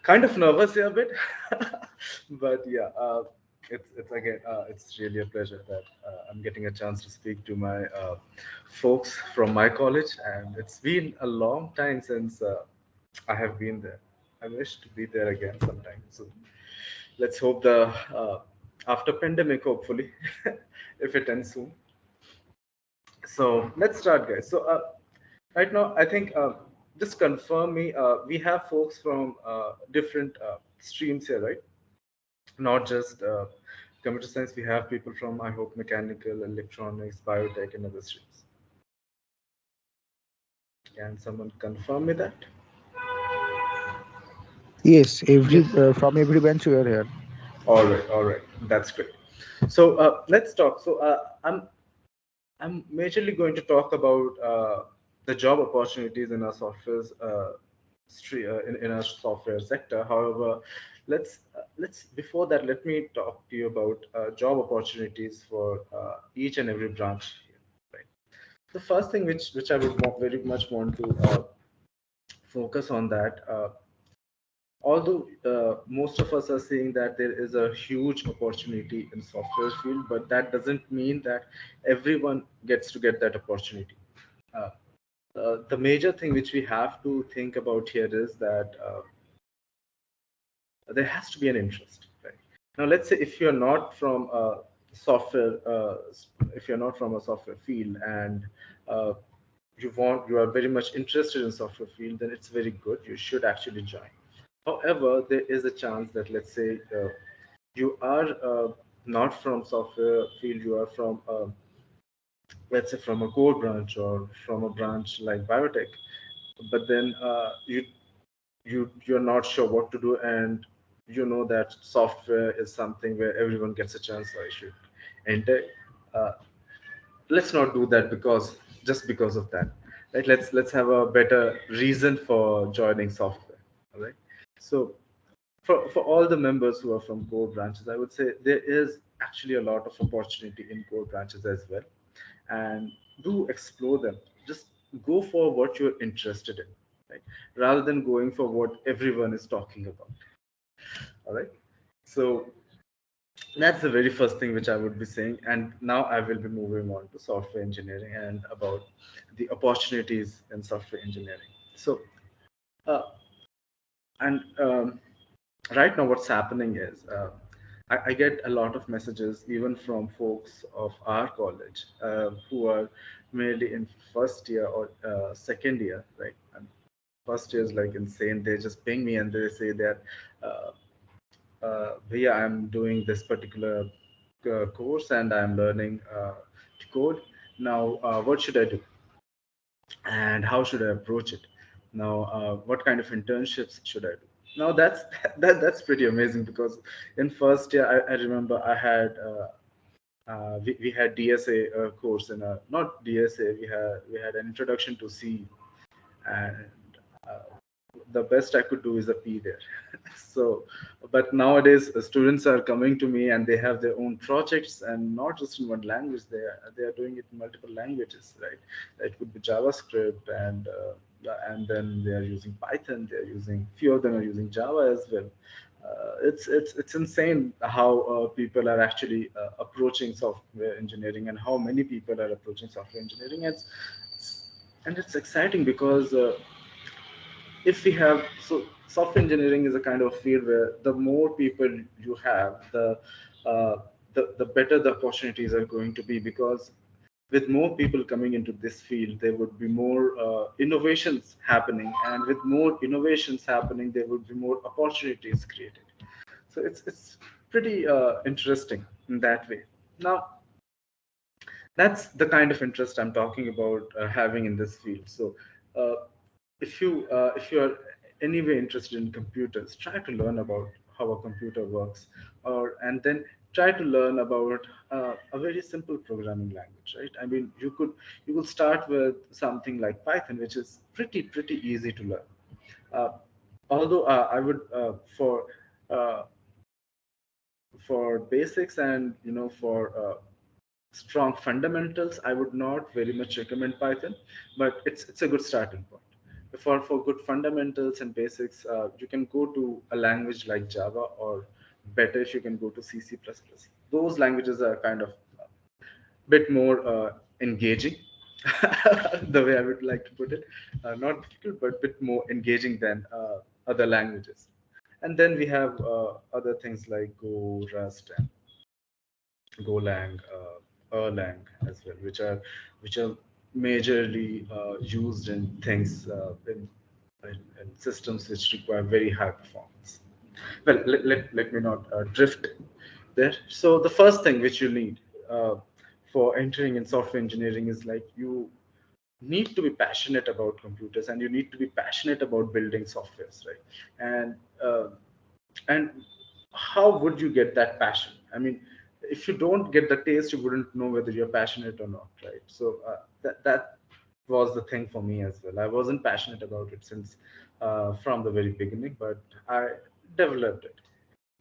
Kind of nervous here a bit, but yeah, it's again, it's really a pleasure that I'm getting a chance to speak to my folks from my college, and it's been a long time since I have been there. I wish to be there again sometime soon. Let's hope the after pandemic, hopefully, if it ends soon. So let's start, guys. So right now, I think just confirm me. We have folks from different streams here, right? Not just computer science. We have people from, I hope, mechanical, electronics, biotech, and other streams. Can someone confirm me that? Yes, Yes. from every bench we are here. All right, that's great. So let's talk. So I'm majorly going to talk about the job opportunities in our software in our software sector. However, let's before that, let me talk to you about job opportunities for each and every branch here. Right. The first thing which I would very much want to focus on that. Although most of us are saying that there is a huge opportunity in software field, but that doesn't mean that everyone gets to get that opportunity. uh, the major thing which we have to think about here is that there has to be an interest, right? Now let's say if you're not from a software if you're not from a software field, and uh, you are very much interested in software field, then it's very good, you should actually join. However, there is a chance that, let's say, you are not from software field, you are from let's say from a core branch or from a branch like biotech, but then you're not sure what to do, and you know that software is something where everyone gets a chance, so I should enter. uh, let's not do that because just because of that, right? Let's have a better reason for joining software. All right. So for all the members who are from core branches, I would say there is actually a lot of opportunity in core branches as well, and do explore them. Just go for what you're interested in, right? Rather than going for what everyone is talking about. All right. So that's the very first thing which I would be saying. And now I will be moving on to software engineering and about the opportunities in software engineering. So, uh, and right now, what's happening is I get a lot of messages, even from folks of our college who are merely in first year or second year, right? And first year is like insane. They just ping me and they say that. Yeah, I'm doing this particular course and I'm learning to code. Now, what should I do? And how should I approach it? Now, what kind of internships should I do? Now, that's pretty amazing because in first year, I remember I had we had DSA course in a not DSA, we had an introduction to C, and uh, the best I could do is a P there. So, but nowadays students are coming to me and they have their own projects, and not just in one language. They are doing it in multiple languages, right? It could be JavaScript, and then they are using Python. They are using few of them are using Java as well. It's insane how people are actually approaching software engineering, and how many people are approaching software engineering. And it's exciting because if we have so software engineering is a kind of field where the more people you have, uh, the better the opportunities are going to be, because with more people coming into this field, there would be more innovations happening, and with more innovations happening, there would be more opportunities created. So it's pretty interesting in that way. Now, that's the kind of interest I'm talking about having in this field. So uh, if you are anyway interested in computers, try to learn about how a computer works, or and then try to learn about a very simple programming language, right? I mean, you could start with something like Python, which is pretty easy to learn. uh, Although I would uh, for basics and for strong fundamentals, I would not very much recommend Python, but it's a good starting point. for good fundamentals and basics, you can go to a language like Java, or better if you can go to C, C++. Those languages are kind of bit more engaging, the way I would like to put it. Not difficult, but bit more engaging than other languages. And then we have other things like Go, Rust, and Golang, Erlang as well, which are majorly used in things in systems which require very high performance. Well, let me not drift there. So the first thing which you need for entering in software engineering is like you need to be passionate about computers, and you need to be passionate about building softwares, right? And uh, and how would you get that passion? I mean, if you don't get the taste, you wouldn't know whether you're passionate or not, right? So that was the thing for me as well. I wasn't passionate about it since from the very beginning, but I developed it.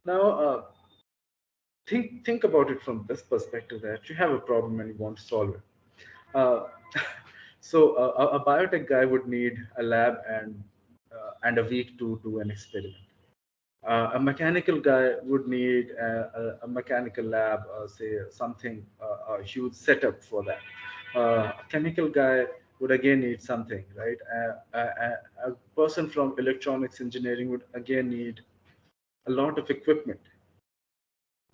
Now think about it from this perspective, that you have a problem and you want to solve it. uh, a biotech guy would need a lab and a week to do an experiment. A mechanical guy would need a mechanical lab, say something, a huge setup for that. A chemical guy would again need something, right? A person from electronics engineering would again need a lot of equipment,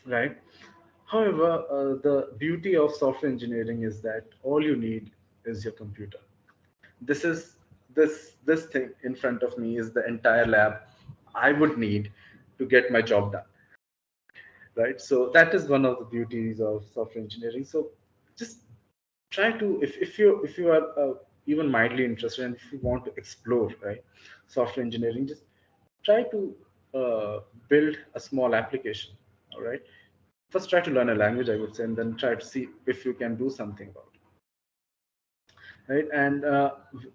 right? However, the beauty of software engineering is that all you need is your computer. This is this thing in front of me is the entire lab I would need to get my job done, right? So that is one of the beauties of software engineering. So just try to, if you are even mildly interested, and if you want to explore, right, software engineering, just try to build a small application. All right, first try to learn a language, I would say, and then try to see if you can do something about it, right? And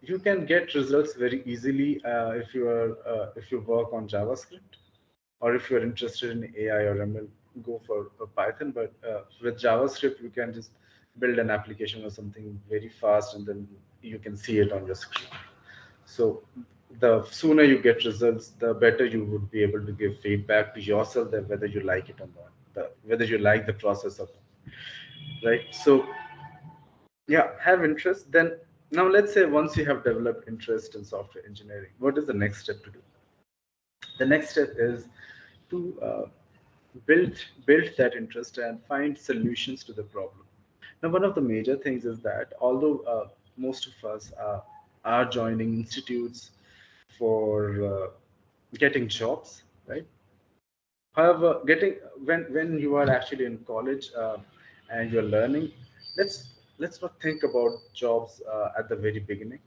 you can get results very easily if you work on JavaScript, or if you're interested in AI or ML, go for Python. But with JavaScript, you can just build an application or something very fast, and then you can see it on your screen. So the sooner you get results, the better you would be able to give feedback to yourself that whether you like it or not, whether you like the process or not, right? So yeah, have interest. Then now let's say once you have developed interest in software engineering, what is the next step to do? The next step is to build that interest and find solutions to the problem. Now, one of the major things is that although most of us are joining institutes for getting jobs, right? However, getting when you are actually in college and you're learning, let's let's not think about jobs at the very beginning.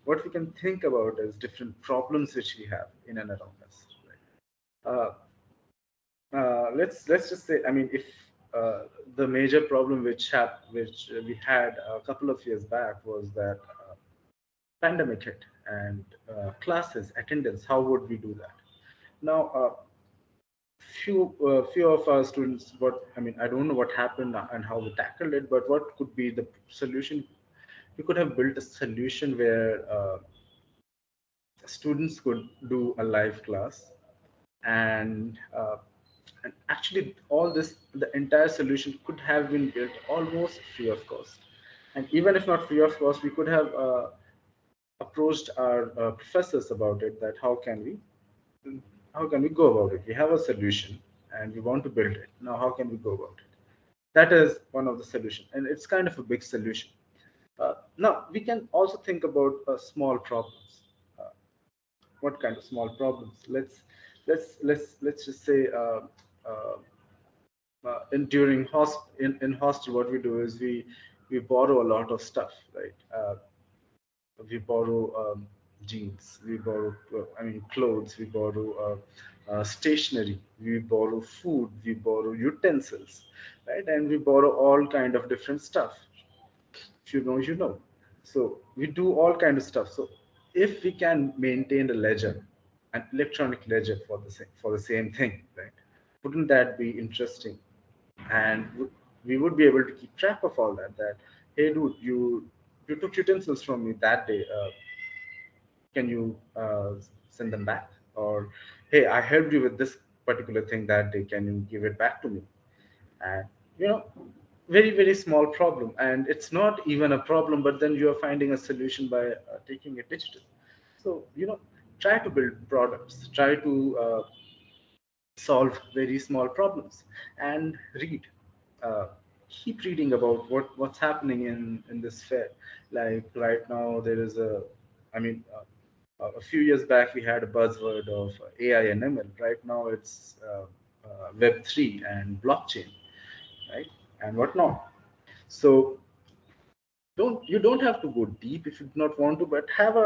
What we can think about is different problems which we have in and around us. Right? Let's just say, I mean, if the major problem which we had a couple of years back was that pandemic hit, and classes attendance, how would we do that? Now few of our students, what I mean, I don't know what happened and how we tackled it, but what could be the solution? We could have built a solution where students could do a live class, and actually all this, the entire solution could have been built almost free of cost. And even if not free of cost, we could have approached our professors about it, that how can we go about it? We have a solution and we want to build it. Now, how can we go about it? That is one of the solution, and it's kind of a big solution. Now, we can also think about small problems. Uh, what kind of small problems? Let's just say uh, in hostel, what we do is we borrow a lot of stuff, right? We borrow jeans, we borrow I mean clothes, we borrow stationery, we borrow food, we borrow utensils, right? And we borrow all kind of different stuff. If you know, you know. So we do all kind of stuff. So if we can maintain a ledger, an electronic ledger for the same thing, right? Wouldn't that be interesting? And we would be able to keep track of all that. That, hey dude, you took utensils from me that day. Can you send them back? Or, hey, I helped you with this particular thing that day, can you give it back to me? And you know, very small problem, and it's not even a problem, but then you are finding a solution by taking it digital. So try to build products, try to solve very small problems, and read. uh, Keep reading about what's happening in this fair. Like right now there is I mean a few years back we had a buzzword of AI and ML. Right now it's Web3 and blockchain, right, and whatnot. So don't have to go deep if you do not want to, but have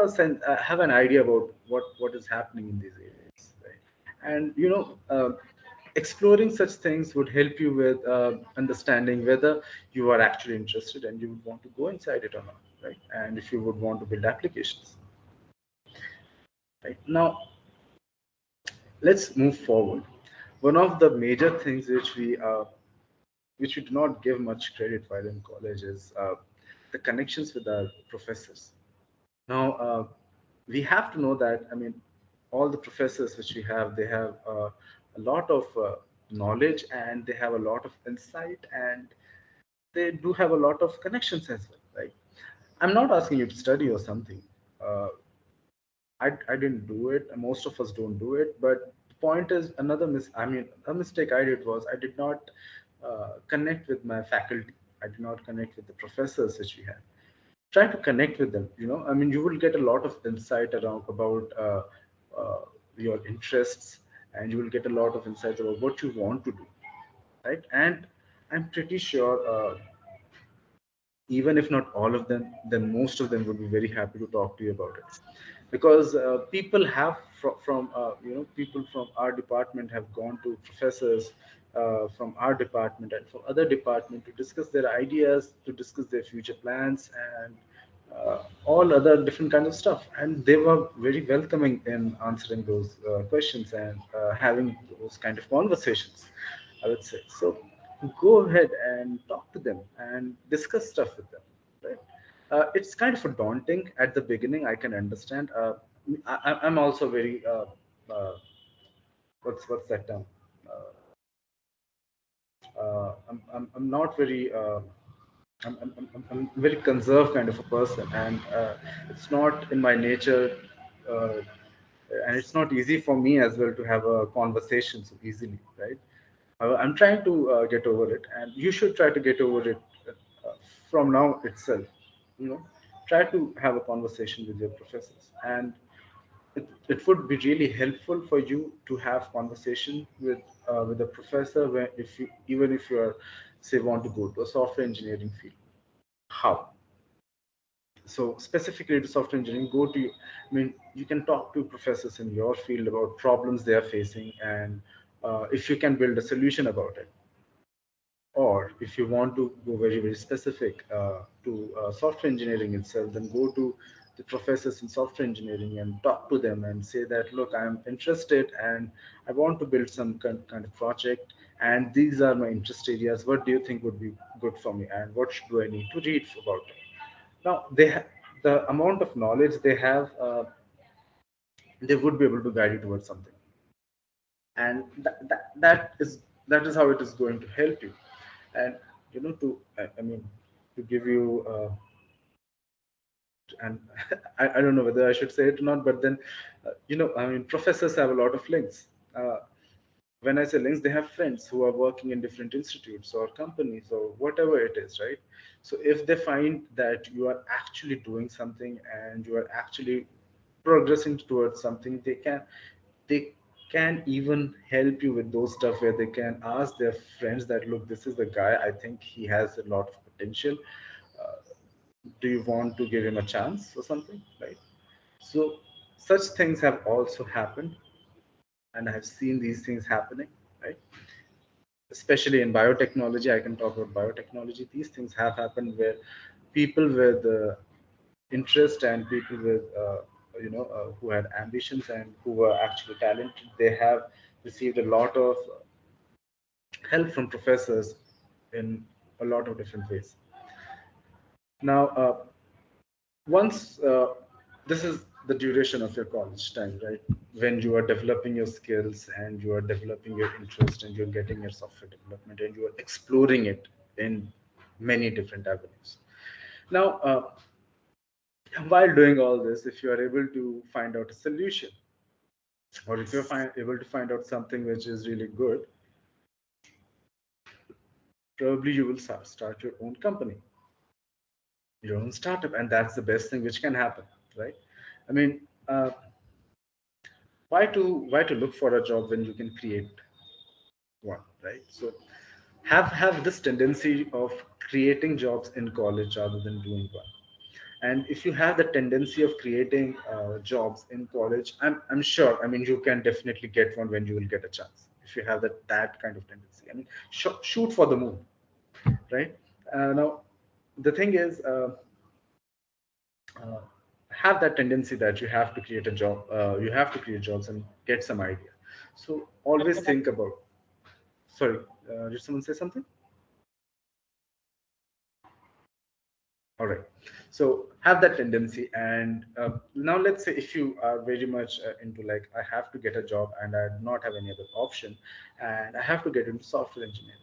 an idea about what is happening in these areas, right? And exploring such things would help you with understanding whether you are actually interested and you would want to go inside it or not, right? And if you would want to build applications, right? Now let's move forward. One of the major things which we do not give much credit while in college is the connections with our professors. Now, we have to know that, I mean, all the professors which we have, they have a lot of knowledge, and they have a lot of insight, and they do have a lot of connections as well, right? I'm not asking you to study or something. Uh, I didn't do it. Most of us don't do it. But the point is, a mistake I did was I did not connect with my faculty. I did not connect with the professors which we had. Try to connect with them. I mean, you will get a lot of insight around about uh, your interests, and you will get a lot of insights about what you want to do, right? And I'm pretty sure, even if not all of them, then most of them would be very happy to talk to you about it, because people have from people from our department have gone to professors from our department and from other department to discuss their ideas, to discuss their future plans, and all other different kinds of stuff, and they were very welcoming in answering those questions and having those kind of conversations, I would say. So go ahead and talk to them and discuss stuff with them, right? It's kind of a daunting at the beginning, I can understand. I'm also very what's that term? I'm not very I'm a very conserved kind of a person, and it's not in my nature, uh, and it's not easy for me as well to have a conversation so easily, right? I'm trying to get over it, and you should try to get over it from now itself. You know, Try to have a conversation with your professors, and it would be really helpful for you to have conversation with a professor where, if you even if you are, say, want to go to a software engineering field. How? So specifically to software engineering, I mean, you can talk to professors in your field about problems they are facing, and if you can build a solution about it. Or if you want to go very specific to software engineering itself, then go to the professors in software engineering and talk to them and say that, look, I'm interested and I want to build some kind of project, and these are my interest areas. What do you think would be good for me, and what do I need to read about it? Now the amount of knowledge they have, they would be able to guide you towards something, and that is how it is going to help you. And I mean, to give you and I don't know whether I should say it or not, but then I mean, professors have a lot of links. When I say links, they have friends who are working in different institutes or companies or whatever it is, right? So if they find that you are actually doing something and you are actually progressing towards something, they can even help you with those stuff, where they can ask their friends that, look, this is the guy, I think he has a lot of potential. uh, do you want to give him a chance or something, right? So such things have also happened, and I have seen these things happening, right? Especially in biotechnology, I can talk about biotechnology. These things have happened where people with interest and people with who had ambitions and who were actually talented, they have received a lot of help from professors in a lot of different ways. Now, once this is the duration of your college time, right? When you are developing your skills and you are developing your interest and you're getting your software development and you are exploring it in many different avenues. Now, while doing all this, if you are able to find out a solution, or if you're able to find out something which is really good, probably you will start your own company, your own startup, and that's the best thing which can happen, right? I mean, why to look for a job when you can create one, right? So have this tendency of creating jobs in college rather than doing one. And if you have the tendency of creating jobs in college, I'm sure, I mean, you can definitely get one when you will get a chance. If you have that kind of tendency, I mean, shoot for the moon, right? Now the thing is, uh, have that tendency that you have to create a job, you have to create jobs and get some idea. So always think about, sorry, did someone say something? All right. So have that tendency. And now let's say if you are very much into like, I have to get a job and I do not have any other option and I have to get into software engineering.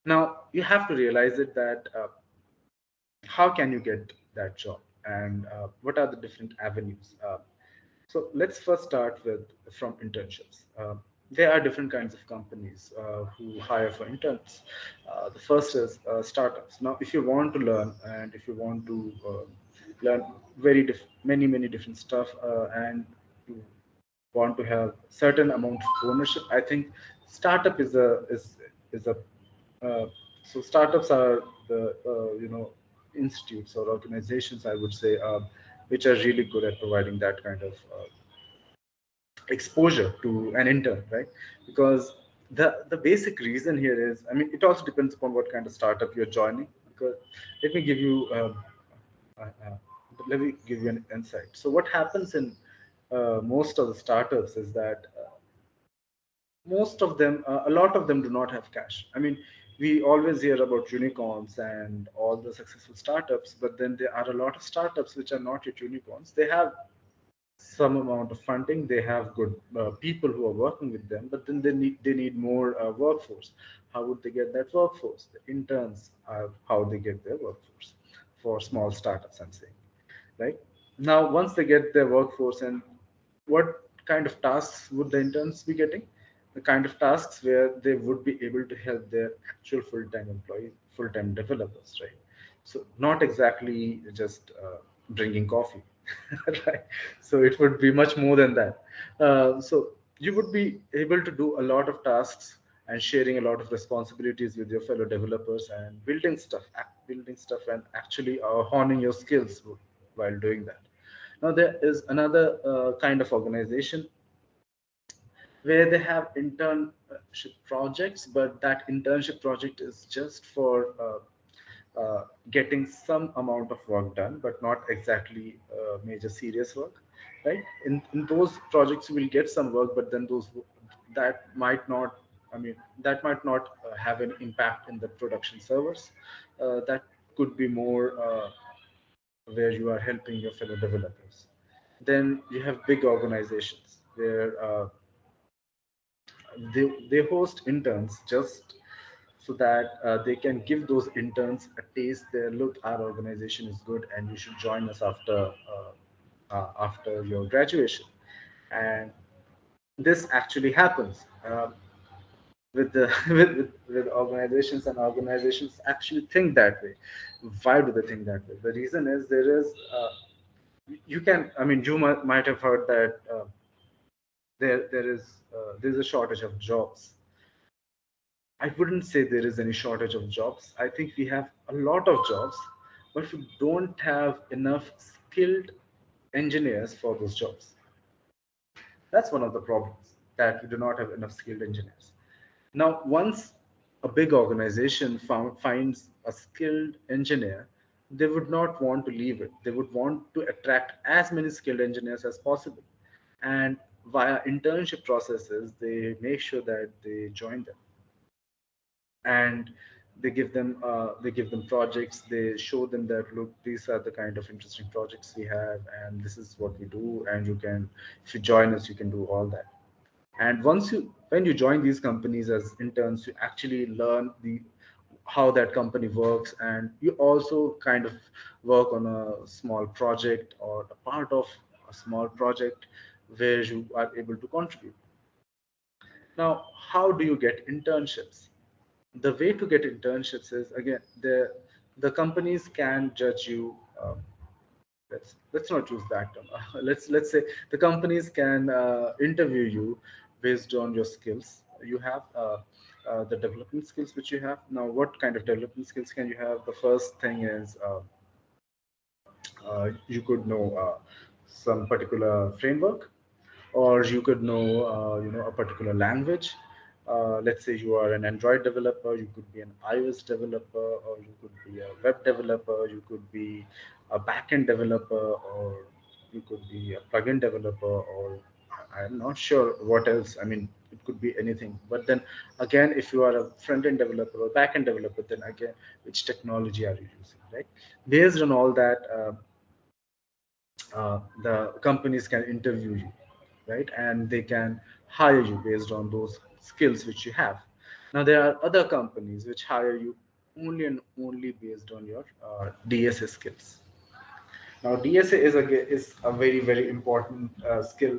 Now you have to realize it that how can you get that job and what are the different avenues? So let's first start with from internships. There are different kinds of companies who hire for interns. The first is startups. Now, if you want to learn and if you want to learn many different stuff and you want to have certain amount of ownership, I think startup is a so startups are the institutes or organizations, I would say, which are really good at providing that kind of exposure to an intern, right? Because the basic reason here is, I mean, it also depends upon what kind of startup you're joining. Because let me give you let me give you an insight. So what happens in most of the startups is that most of them, a lot of them do not have cash. I mean, we always hear about unicorns and all the successful startups, but then there are a lot of startups which are not yet unicorns. They have some amount of funding, they have good people who are working with them, but then they need more workforce. How would they get that workforce? The interns are how they get their workforce for small startups, I'm saying, right? Now once they get their workforce, and what kind of tasks would the interns be getting? The kind of tasks where they would be able to help their actual full-time employees, full-time developers, right? So not exactly just drinking coffee, right? So it would be much more than that. So you would be able to do a lot of tasks and sharing a lot of responsibilities with your fellow developers and building stuff and actually honing your skills while doing that. Now there is another kind of organization where they have internship projects, but that internship project is just for getting some amount of work done, but not exactly major serious work, right? In those projects, you will get some work, but then that might not, I mean, that might not have an impact in the production servers. That could be more where you are helping your fellow developers. Then you have big organizations where they host interns just so that they can give those interns a taste there. Look, our organization is good and you should join us after your graduation. And this actually happens with the with organizations, and organizations actually think that way. Why do they think that way? The reason is there is you can, I mean, you might have heard that there's a shortage of jobs. I wouldn't say there is any shortage of jobs. I think we have a lot of jobs, but we don't have enough skilled engineers for those jobs. That's one of the problems, that we do not have enough skilled engineers. Now, once a big organization finds a skilled engineer, they would not want to leave it. They would want to attract as many skilled engineers as possible. And via internship processes, they make sure that they join them. And they give them projects. They show them that, look, these are the kind of interesting projects we have, and this is what we do, and you can, if you join us, you can do all that. And when you join these companies as interns, you actually learn the how that company works, and you also kind of work on a small project or a part of a small project where you are able to contribute. Now, how do you get internships? The way to get internships is, again, the companies can judge you. Let's not use that term. Let's say the companies can interview you based on your skills you have, the development skills which you have. Now, what kind of development skills can you have? The first thing is, you could know some particular framework, or you could know, a particular language. Let's say you are an Android developer, you could be an iOS developer, or you could be a web developer, you could be a backend developer, or you could be a plugin developer, or I'm not sure what else. I mean, it could be anything. But then again, if you are a front end developer or back end developer, then again, which technology are you using, right? Based on all that, the companies can interview you, right? And they can hire you based on those skills which you have. Now, there are other companies which hire you only and only based on your DSA skills. Now, DSA is a very, very important skill,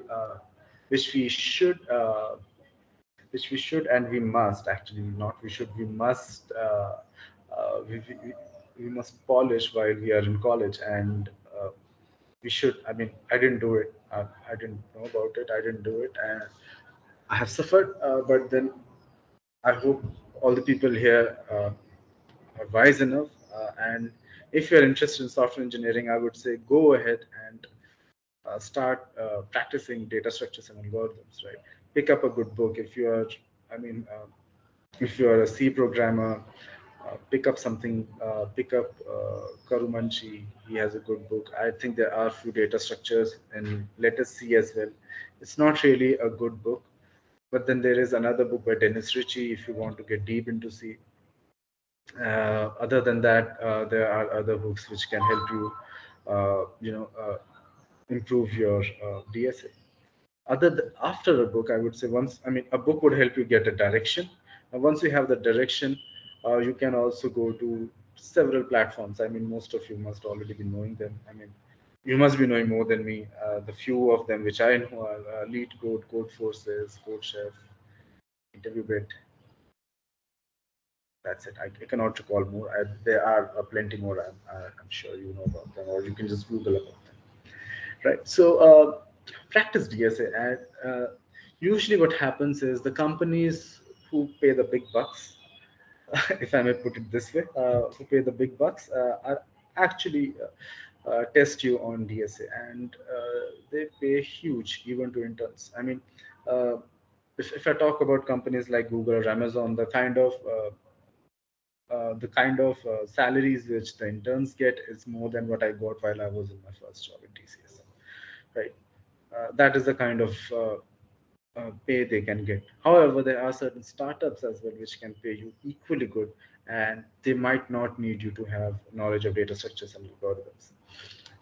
which we should and we must, actually, not we should, we must, uh, we, we, we we must polish while we are in college. And we should, I mean, I didn't do it. I didn't know about it. I didn't do it, and I have suffered. But then I hope all the people here are wise enough. And if you're interested in software engineering, I would say go ahead and start practicing data structures and algorithms. Right, pick up a good book. If you are, I mean, if you are a C programmer, pick up something. Pick up Karumanchi. He has a good book. I think there are a few data structures in Let Us See as well. It's not really a good book, but then there is another book by Dennis Ritchie if you want to get deep into C. Other than that, there are other books which can help you, improve your DSA. After a book, I would say, once, I mean, a book would help you get a direction, and once you have the direction, you can also go to several platforms. I mean, most of you must already be knowing them. I mean, you must be knowing more than me. The few of them which I know are Lead Code, Code Forces, Code Chef, Interview Bit. That's it. I cannot recall more. There are plenty more. I'm sure you know about them, or you can just Google about them. Right. So practice DSA, and usually what happens is the companies who pay the big bucks, if I may put it this way, who pay the big bucks are actually test you on DSA, and they pay huge even to interns. I mean, uh, if I talk about companies like Google or Amazon, the kind of salaries which the interns get is more than what I got while I was in my first job in TCS. Right? That is the kind of pay they can get. However, there are certain startups as well which can pay you equally good, and they might not need you to have knowledge of data structures and algorithms,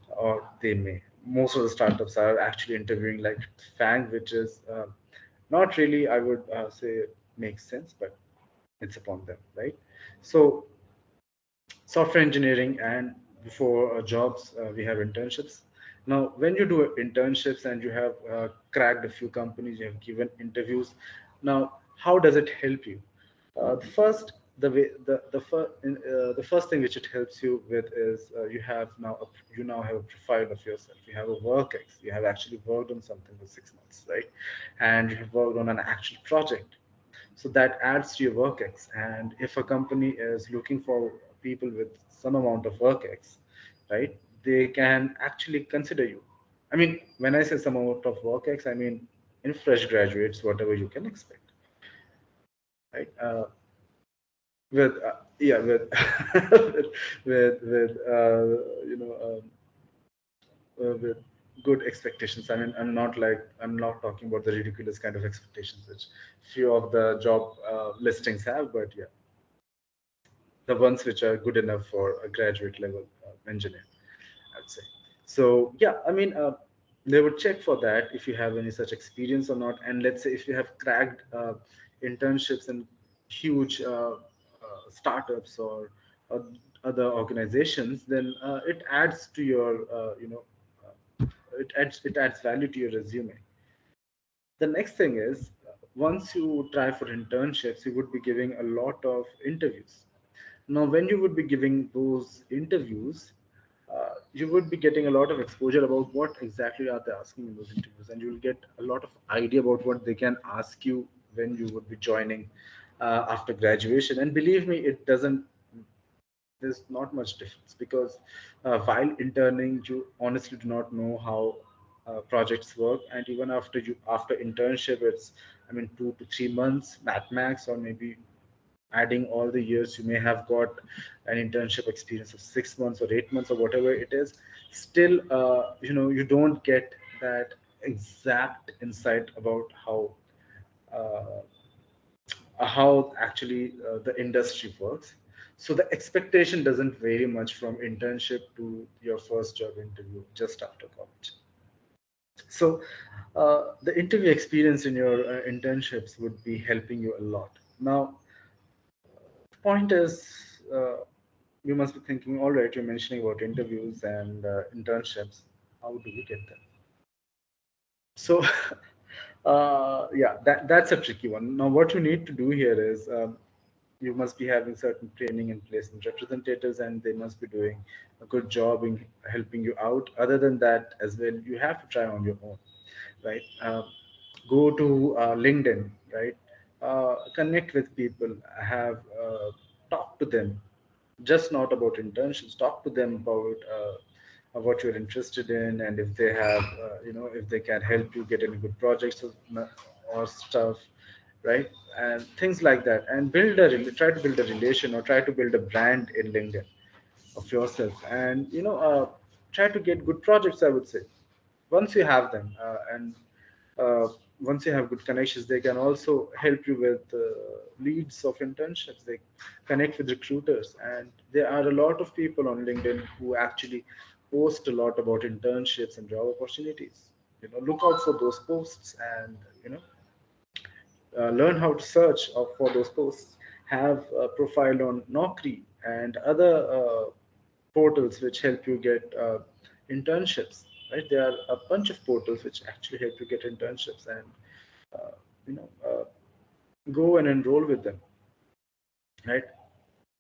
or they may. Most of the startups are actually interviewing like FANG, which is not really, I would say, makes sense, but it's upon them, right? So software engineering, and before jobs, we have internships. Now, when you do internships and you have cracked a few companies, you have given interviews. Now, how does it help you? The first the way the first thing which it helps you with is, you now have a profile of yourself. You have a work ex. You have actually worked on something for 6 months, right? And you have worked on an actual project, so that adds to your work ex. And if a company is looking for people with some amount of work ex, right, they can actually consider you. I mean, when I say some amount of work ex, I mean in fresh graduates, whatever you can expect, right? With yeah with with with good expectations. I mean, I'm not talking about the ridiculous kind of expectations which few of the job listings have, but yeah. the ones which are good enough for a graduate level engineer, I'd say. So yeah, I mean, they would check for that if you have any such experience or not. And let's say if you have cracked internships in huge startups or other organizations, then it adds to your, it adds value to your resume. The next thing is, once you try for internships, you would be giving a lot of interviews. Now, when you would be giving those interviews, you would be getting a lot of exposure about what exactly are they asking in those interviews, and you will get a lot of idea about what they can ask you when you would be joining after graduation. And believe me, it doesn't. There's not much difference, because while interning, you honestly do not know how projects work, and even after internship, it's, I mean, 2 to 3 months at max, or maybe adding all the years, you may have got an internship experience of 6 months or 8 months or whatever it is. Still, you don't get that exact insight about uh, how actually the industry works. So the expectation doesn't vary much from internship to your first job interview just after college. So the interview experience in your internships would be helping you a lot. Now, the point is, you must be thinking, all right, you're mentioning about interviews and internships. How do we get them? So, yeah, that's a tricky one. Now, what you need to do here is, you must be having certain training and placement representatives, and they must be doing a good job in helping you out. Other than that, as well, you have to try on your own, right? Go to LinkedIn, right? Connect with people, have talk to them, just not about internships. Talk to them about what you're interested in, and if they have, if they can help you get any good projects or stuff, right? And things like that, and try to build a relation, or try to build a brand in LinkedIn of yourself, and try to get good projects, I would say. Once you have them, and uh, once you have good connections, they can also help you with leads of internships. They connect with recruiters, and there are a lot of people on LinkedIn who actually post a lot about internships and job opportunities. Look out for those posts, and learn how to search for those posts. Have a profile on Naukri and other portals which help you get internships. Right, there are a bunch of portals which actually help you get internships, and uh, you know uh, go and enroll with them. Right,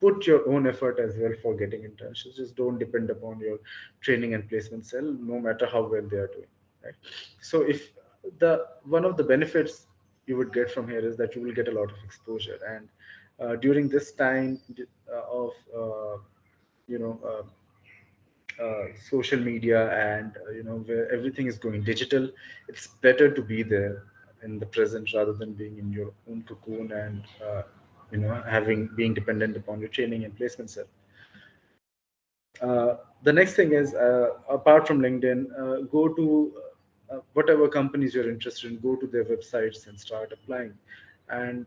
put your own effort as well for getting internships. Just don't depend upon your training and placement cell, no matter how well they are doing. Right. So if the one of the benefits you would get from here is that you will get a lot of exposure, and during this time of social media, and where everything is going digital, it's better to be there in the present rather than being in your own cocoon, and having being dependent upon your training and placement set. The next thing is, apart from LinkedIn, go to whatever companies you're interested in, go to their websites and start applying. And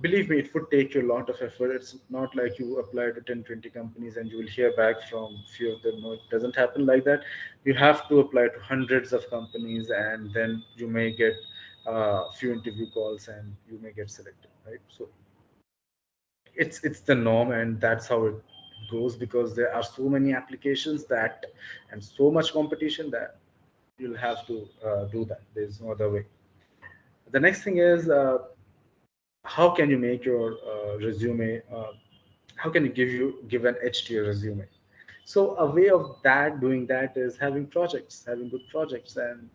believe me, it would take you a lot of effort. It's not like you apply to 10, 20 companies and you will hear back from few of them. No, it doesn't happen like that. You have to apply to hundreds of companies, and then you may get a few interview calls, and you may get selected, right? So it's the norm, and that's how it goes, because there are so many applications that, and so much competition, that you'll have to do that. There's no other way. The next thing is, how can you make your resume, how can you give an edge to your resume? So a way of doing that is having good projects, and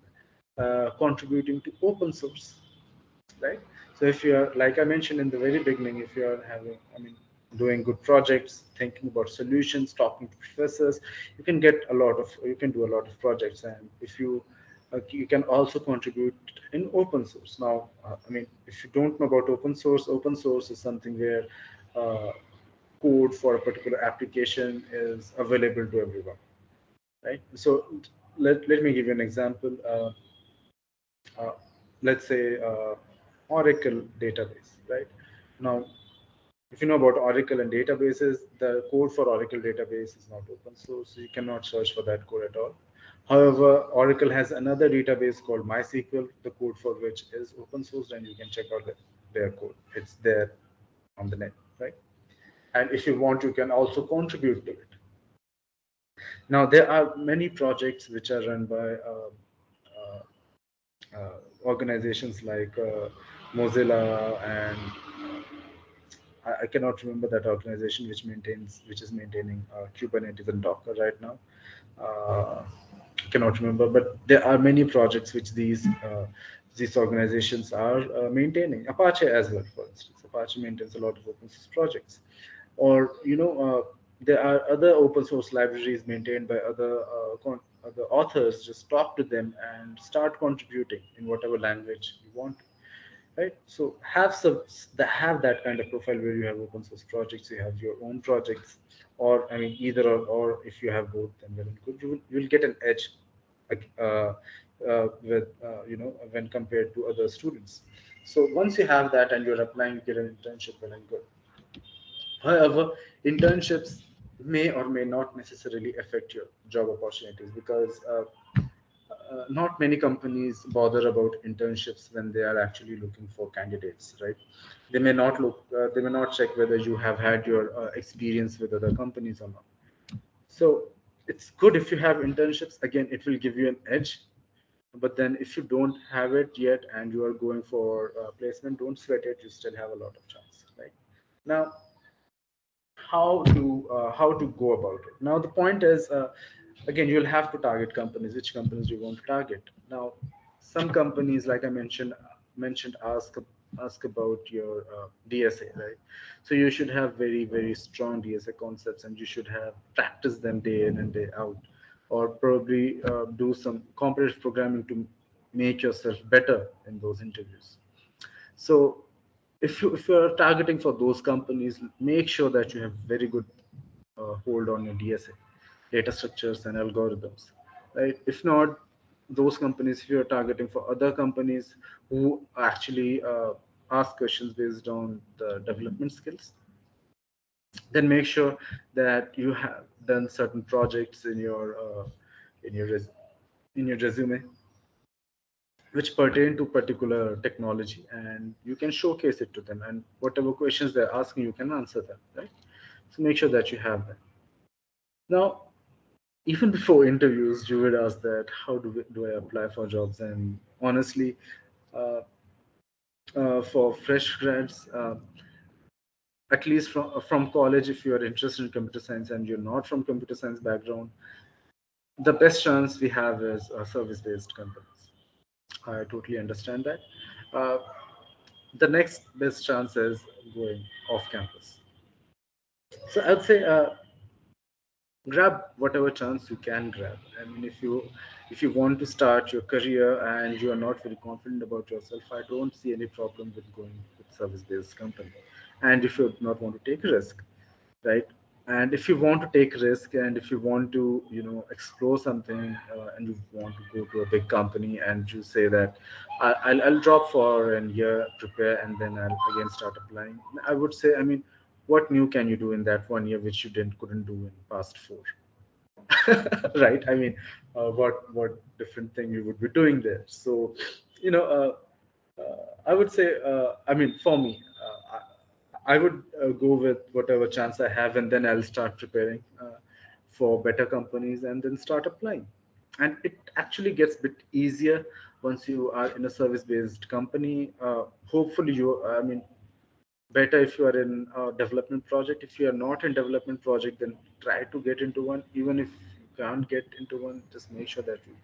contributing to open source, right? So if you're, like I mentioned in the very beginning, if you're having, I mean, doing good projects, thinking about solutions, talking to professors, you can do a lot of projects. And if you can also contribute in open source. Now, I mean, if you don't know about open source is something where uh, code for a particular application is available to everyone, right? So let me give you an example. Uh, let's say Oracle database, right? Now, If you know about Oracle and databases, the code for Oracle database is not open source, so you cannot search for that code at all. However, Oracle has another database called MySQL, the code for which is open source, and you can check out their code. It's there on the net, right? And if you want, you can also contribute to it. Now, there are many projects which are run by organizations like Mozilla, and I cannot remember that organization which is maintaining Kubernetes and Docker right now. I cannot remember, but there are many projects which these organizations are maintaining. Apache as well, for instance. Apache maintains a lot of open source projects, or there are other open source libraries maintained by other authors. Just talk to them and start contributing in whatever language you want, right? So have that kind of profile where you have open source projects, you have your own projects, or I mean either or if you have both, then well and good. You will get an edge, like, with when compared to other students. So once you have that and you're applying, you get an internship, well and good. However, internships may or may not necessarily affect your job opportunities, because not many companies bother about internships when they are actually looking for candidates, right? They may not check whether you have had your experience with other companies or not. So it's good if you have internships. Again, it will give you an edge. But then if you don't have it yet and you are going for placement, don't sweat it. You still have a lot of chance, right? Now, how to go about it. Now the point is, again, you'll have to target companies. Which companies do you want to target? Now, some companies, like I mentioned, ask about your DSA, right? So you should have very very strong DSA concepts, and you should have practiced them day in and day out, or probably do some competitive programming to make yourself better in those interviews. So if you are targeting for those companies, make sure that you have very good hold on your DSA, data structures and algorithms, right? If not, those companies, if you are targeting for other companies who actually ask questions based on the development skills, then make sure that you have done certain projects in your res- in your resume which pertain to particular technology, and you can showcase it to them, and whatever questions they're asking, you can answer them, right? So make sure that you have that. Now, even before interviews, you would ask that how do I apply for jobs? And honestly, uh, for fresh grads, at least from college, if you are interested in computer science and you're not from computer science background, the best chance we have is service based companies. I totally understand that. uh, the next best chance is going off campus. So I'd say, grab whatever chance you can grab. I mean, if you want to start your career and you are not very confident about yourself, I don't see any problem with going with service based company. And if you do not want to take a risk, right? And if you want to take risk, and if you want to explore something, and you want to go to a big company, and you say that I'll drop for a year, prepare, and then I'll again start applying, I would say, I mean, what new can you do in that 1 year which you couldn't do in past four? Right? I mean, what different thing you would be doing there? So, you know, I would say, I mean, for me, I would go with whatever chance I have, and then I'll start preparing for better companies, and then start applying. And it actually gets a bit easier once you are in a service-based company. Hopefully, I mean, better if you are in a development project. If you are not in development project, then try to get into one. Even if you can't get into one, just make sure that you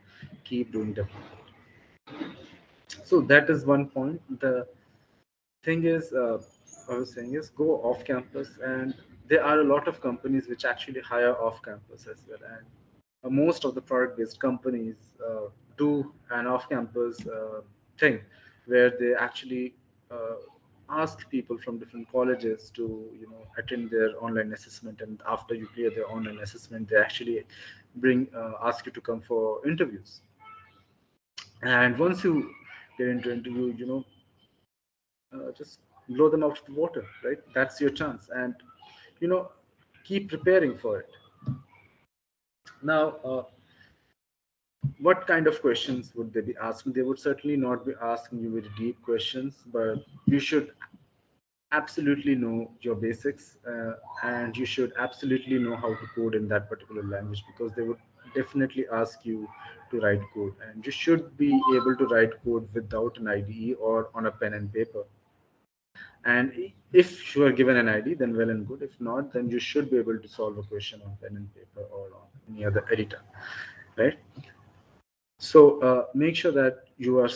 keep doing development. So that is one point. The thing is, I was saying is, go off campus, and there are a lot of companies which actually hire off campus as well. And most of the product based companies do an off campus thing, where they actually uh, ask people from different colleges to attend their online assessment, and after you clear their online assessment, they actually bring ask you to come for interviews. And once you get into interview, just blow them out of the water, right? That's your chance. And you know keep preparing for it. Now what kind of questions would they be asking? They would certainly not be asking you very deep questions, but you should absolutely know your basics, and you should absolutely know how to code in that particular language, because they would definitely ask you to write code, and you should be able to write code without an IDE or on a pen and paper. And if you are given an ID, then well and good. If not, then you should be able to solve a question on pen and paper or on any other editor, right? So make sure that you are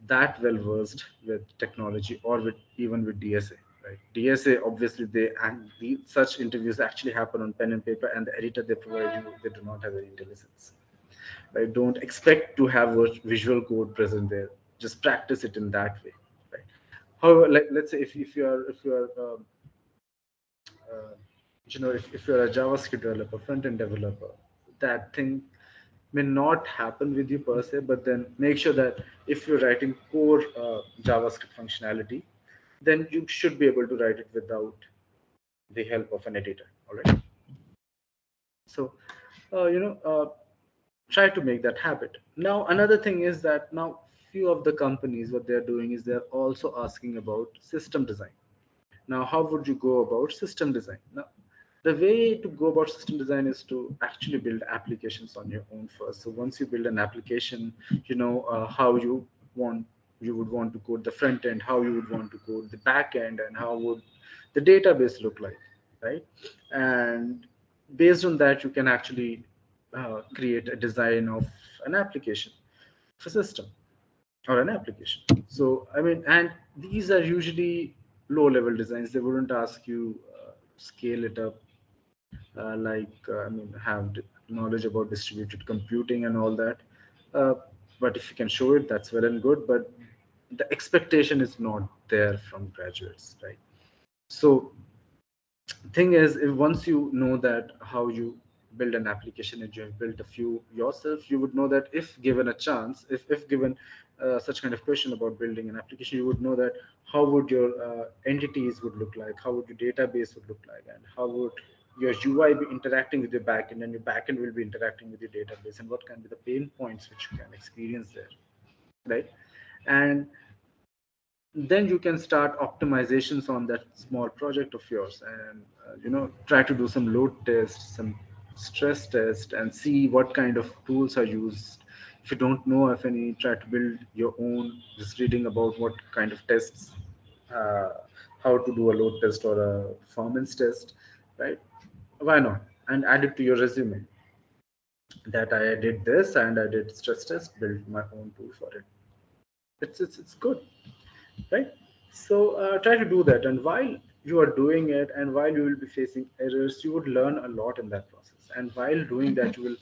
that well versed with technology, or with even with DSA. Right? DSA, obviously, such interviews actually happen on pen and paper, and the editor they provide you, they do not have any intelligence. Right? Don't expect to have visual code present there. Just practice it in that way. Right? However, like, let's say if you are uh, if you're a JavaScript developer, front end developer, that thing may not happen with you per se, but then make sure that if you're writing core JavaScript functionality, then you should be able to write it without the help of an editor. All right. So, uh, you know, uh, try to make that habit. Now, another thing is that now few of the companies, what they're doing is they're also asking about system design. Now, how would you go about system design? Now, the way to go about system design is to actually build applications on your own first. So once you build an application, you know how want you would want to code the front end, how you would want to code the back end, and how would the database look like, right? And based on that, you can actually create a design of an application for system or an application. So I mean, and these are usually low level designs. They wouldn't ask you scale it up, I mean, have knowledge about distributed computing and all that. uh, but if you can show it, that's well and good, but the expectation is not there from graduates, right? So thing is, if once you know that how you build an application and you have built a few yourself, you would know that if given a chance, if given such kind of question about building an application, you would know that how would your entities would look like, how would your database would look like, and how would your UI be interacting with your backend, and your backend will be interacting with your database, and what can be the pain points which you can experience there, right? And then you can start optimizations on that small project of yours, and try to do some load test, some stress test, and see what kind of tools are used. If you don't know of any, try to build your own, just reading about what kind of tests, uh, how to do a load test or a performance test, right? Why not? And add it to your resume that I did this and I did stress test, build my own tool for it. It's good, right? So try to do that, and while you are doing it, and while you will be facing errors, you would learn a lot in that process, and while doing that, you will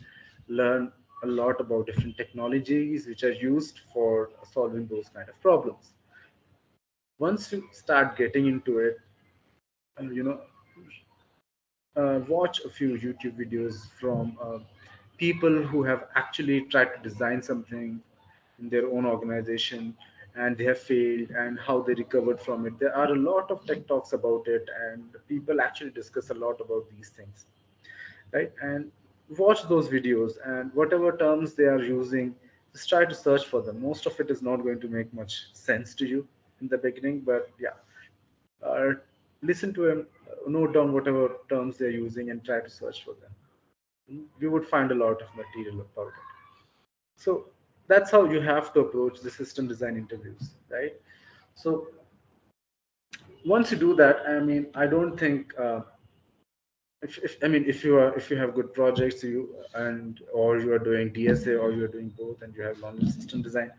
learn a lot about different technologies which are used for solving those kind of problems. Once you start getting into it, uh, you know watch a few YouTube videos from people who have actually tried to design something in their own organization, and they have failed, and how they recovered from it. There are a lot of tech talks about it, and people actually discuss a lot about these things, right? And watch those videos, and whatever terms they are using, just try to search for them. Most of it is not going to make much sense to you in the beginning, but yeah, uh, listen to him, note down whatever terms they're using, and try to search for them. You would find a lot of material about it. So that's how you have to approach the system design interviews, right? So once you do that, I mean, I don't think if I mean, if you have good projects, or you are doing DSA, or you are doing both, and you have knowledge of system design,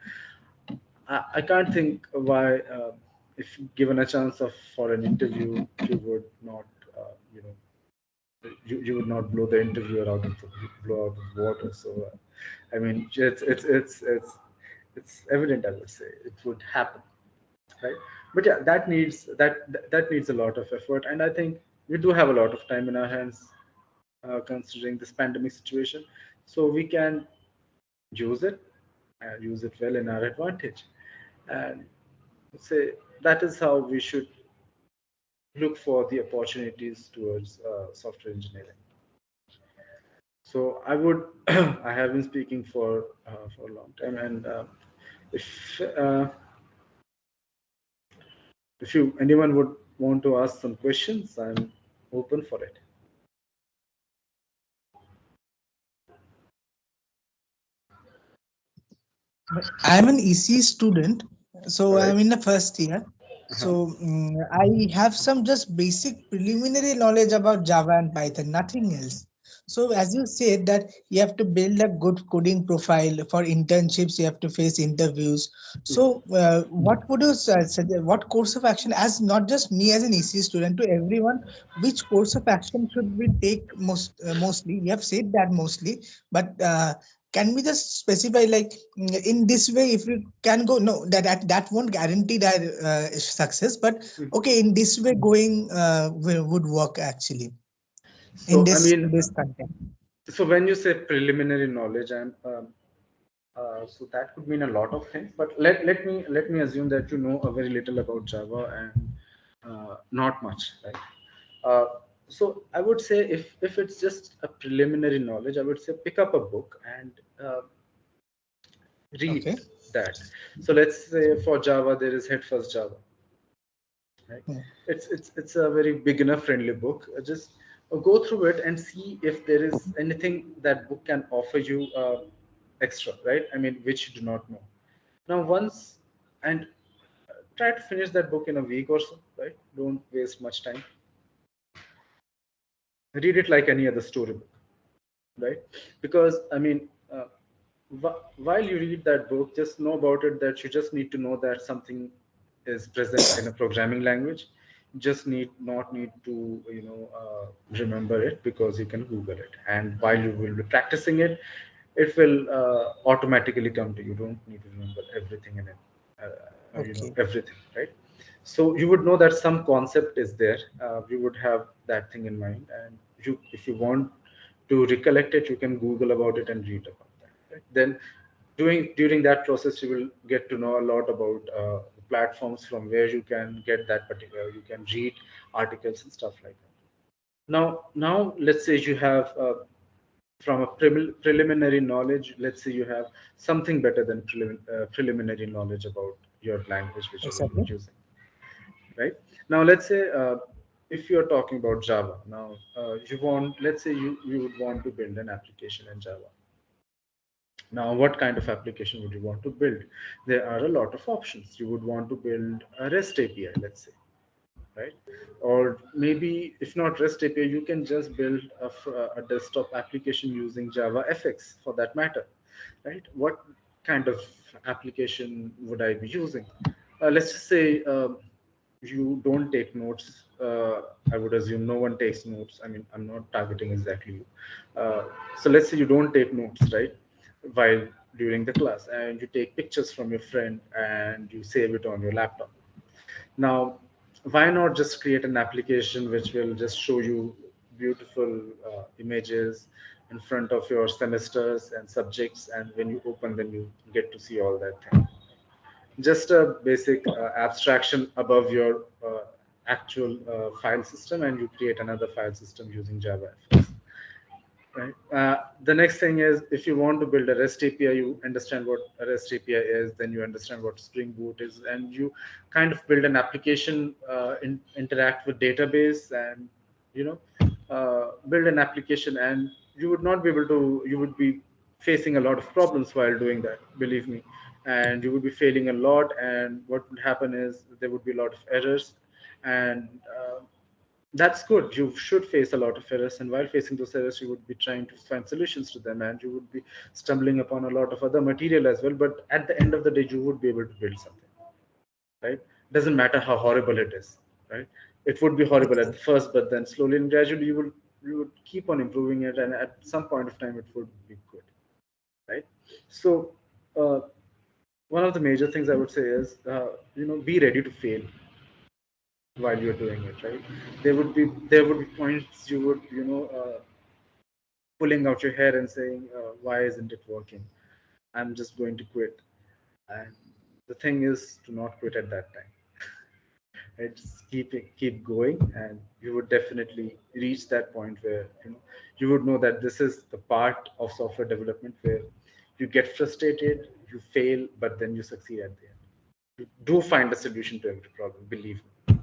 I can't think why, if given a chance of for an interview, you would not, you know, you would not blow the interviewer out of the blow out of water. So, I mean, it's evident. I would say it would happen, right? But yeah, that needs a lot of effort, and I think we do have a lot of time in our hands, considering this pandemic situation, so we can use it use it well in our advantage, and say that is how we should look for the opportunities towards software engineering. So I would I have been speaking for a long time, and if if you anyone would want to ask some questions, I'm open for it. I'm an EC student, so All right. I'm in the first year. Uh-huh. So I have some just basic preliminary knowledge about Java and Python, nothing else. So as you said that you have to build a good coding profile for internships, you have to face interviews. So what would you suggest? What course of action, as not just me as an EC student, to everyone, which course of action should we take mostly? You have said that mostly, but can we just specify like in this way if we can go, no, that won't guarantee that success, but Mhm. okay, in this way going would work actually in So I this mean, content. so when you say preliminary knowledge, so that could mean a lot of things. But let me assume that you know a very little about Java and not much, right? Uh, so I would say if it's just a preliminary knowledge, I would say pick up a book and read Okay. that. So let's say for Java there is Head First Java, right? Hmm. It's a very beginner friendly book. Just go through it and see if there is anything that book can offer you extra, right? I mean, which you do not know. Now once and try to finish that book in a week or so, right? Don't waste much time. Read it like any other storybook, right? Because I mean, while you read that book, just know about it that you just need to know that something is present in a programming language. You just need to remember it, because you can Google it, and while you will be practicing it, it will automatically come to you. You don't need to remember everything in it, Okay. everything, right? So you would know that some concept is there. You would have that thing in mind, and if you want to recollect it, you can Google about it and read about that, right? Then during that process, you will get to know a lot about the platforms from where you can get that particular, you can read articles and stuff like that. Now let's say you have from a preliminary knowledge, let's say you have something better than preliminary knowledge about your language which you will Exactly. be using, right? Now let's say if you're talking about Java. Now let's say you would want to build an application in Java. Now what kind of application would you want to build? There are a lot of options. You would want to build a REST API, let's say, right? Or maybe if not REST API, you can just build a desktop application using Java FX, for that matter, right? What kind of application would I be using? Let's just say you don't take notes. I would assume no one takes notes. I mean, I'm not targeting exactly you. Uh, so let's say you don't take notes, right? While during the class, and you take pictures from your friend and you save it on your laptop. Now, why not just create an application which will just show you beautiful images in front of your semesters and subjects, and when you open them, you get to see all that thing. Just a basic abstraction above your actual file system, and you create another file system using Java. Right. The next thing is, if you want to build a REST API, you understand what a REST API is, then you understand what Spring Boot is, and you kind of build an application, interact with database, and you know, build an application, and you would not be able to. You would be facing a lot of problems while doing that. Believe me, and you would be failing a lot. And what would happen is there would be a lot of errors, and that's good. You should face a lot of errors, and while facing those errors, you would be trying to find solutions to them, and you would be stumbling upon a lot of other material as well. But at the end of the day, you would be able to build something, right? Doesn't matter how horrible it is, right? It would be horrible at the Exactly. first, but then slowly and gradually, you would keep on improving it, and at some point of time, it would be good, right? So, uh, one of the major things I would say is, be ready to fail while you're doing it, right? There would be points you would pulling out your hair and saying, why isn't it working? I'm just going to quit. And the thing is to not quit at that time. right? Just keep going, and you would definitely reach that point where you would know that this is the part of software development where you get frustrated, you fail, but then you succeed at the end. You do find a solution to every problem, believe me.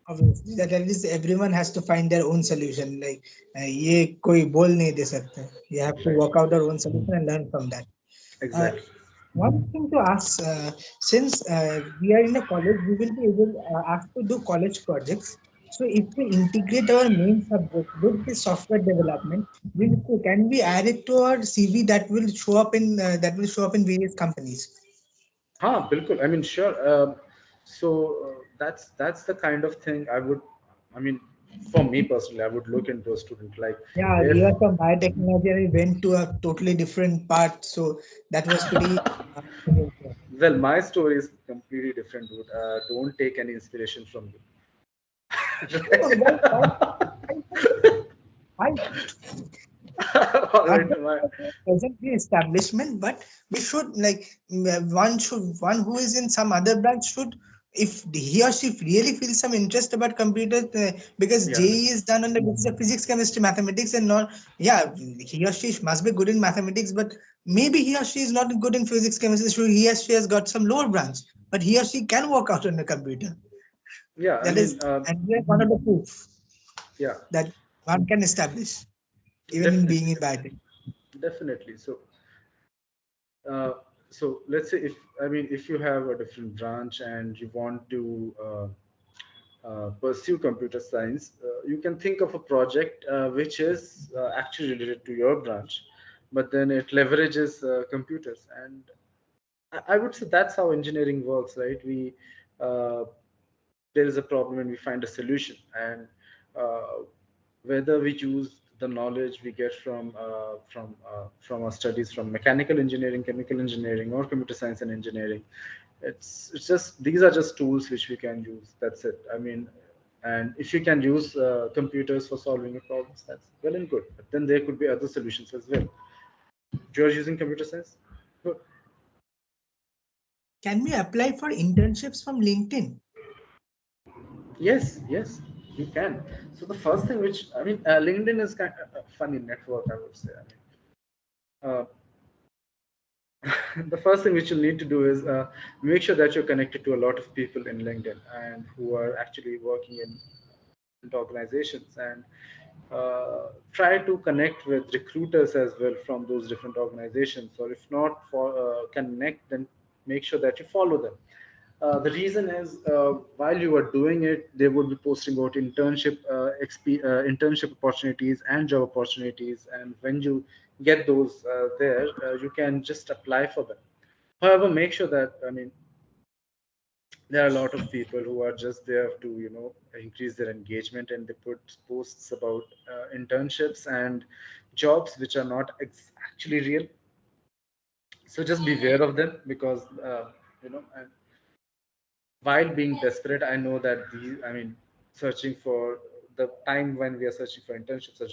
Obviously, that at least everyone has to find their own solution. Like ये कोई बोल नहीं दे सकते. You have to Right. work out your own solution and learn from that. Uh, Exactly. One thing to ask, since we are in a college, we will be able asked to do college projects. So if we integrate our main subject with the software development, can we add it to our CV that will show up in various companies? हाँ, बिल्कुल. I mean, sure. So that's the kind of thing I would. I mean, for me personally, I would look into a student like Yeah, we if are from biotechnology and we went to a totally different part, so that was pretty. well, my story is completely different, dude. Don't take any inspiration from me. Why All not right, my, presently establishment, but we should like one who is in some other branch should, if he or she really feels some interest about computers, because yeah, JE is done on the basis of physics, chemistry, mathematics, and not. Yeah, he or she must be good in mathematics, but maybe he or she is not good in physics, chemistry. So he or she has got some lower branch, but he or she can work out on a computer. yeah. I That mean, is, and we are one of the proof yeah, that one can establish even in being definitely, in biotech. definitely. Uh, so let's say if I mean if you have a different branch and you want to pursue computer science, you can think of a project which is actually related to your branch, but then it leverages computers. And I would say that's how engineering works, right? Uh, there is a problem and we find a solution, and uh, whether we use the knowledge we get from our studies from mechanical engineering, chemical engineering, or computer science and engineering, it's just these are just tools which we can use. That's it. I mean, and if you can use computers for solving your problems, that's well and good, but then there could be other solutions as well. You're using computer science, good. Can we apply for internships from LinkedIn? Yes, yes, you can. So the first thing which I mean, LinkedIn is kind of a funny network, I would say. I mean, uh, the first thing which you'll need to do is make sure that you're connected to a lot of people in LinkedIn and who are actually working in organizations, and try to connect with recruiters as well from those different organizations, or if not for connect, then make sure that you follow them. The reason is while you are doing it, they would be posting about internship opportunities and job opportunities, and when you get those there, you can just apply for them. However, make sure that I mean there are a lot of people who are just there to increase their engagement, and they put posts about internships and jobs which are not actually real. So just beware of them, because and while being desperate, I know that these I mean searching for the time when we are searching for internships or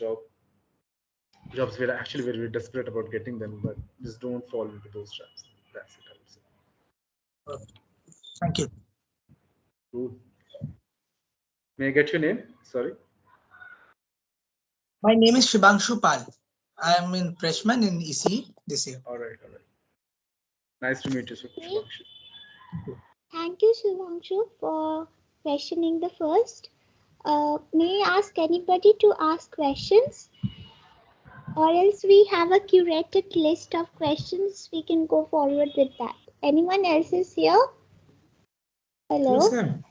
jobs, we're actually very, very desperate about getting them, but just don't fall into those traps. That's it, I would say. Thank you. Cool. May I get your name? Sorry. My name is Shibangshu Pal. I am in freshman in EC this year. All right, all right. Nice to meet you, Okay. Shubhangshu. Thank you, Shivanshu, for questioning the first. May I ask anybody to ask questions? Or else we have a curated list of questions. We can go forward with that. Anyone else is here? Yes, Hello? ma'am.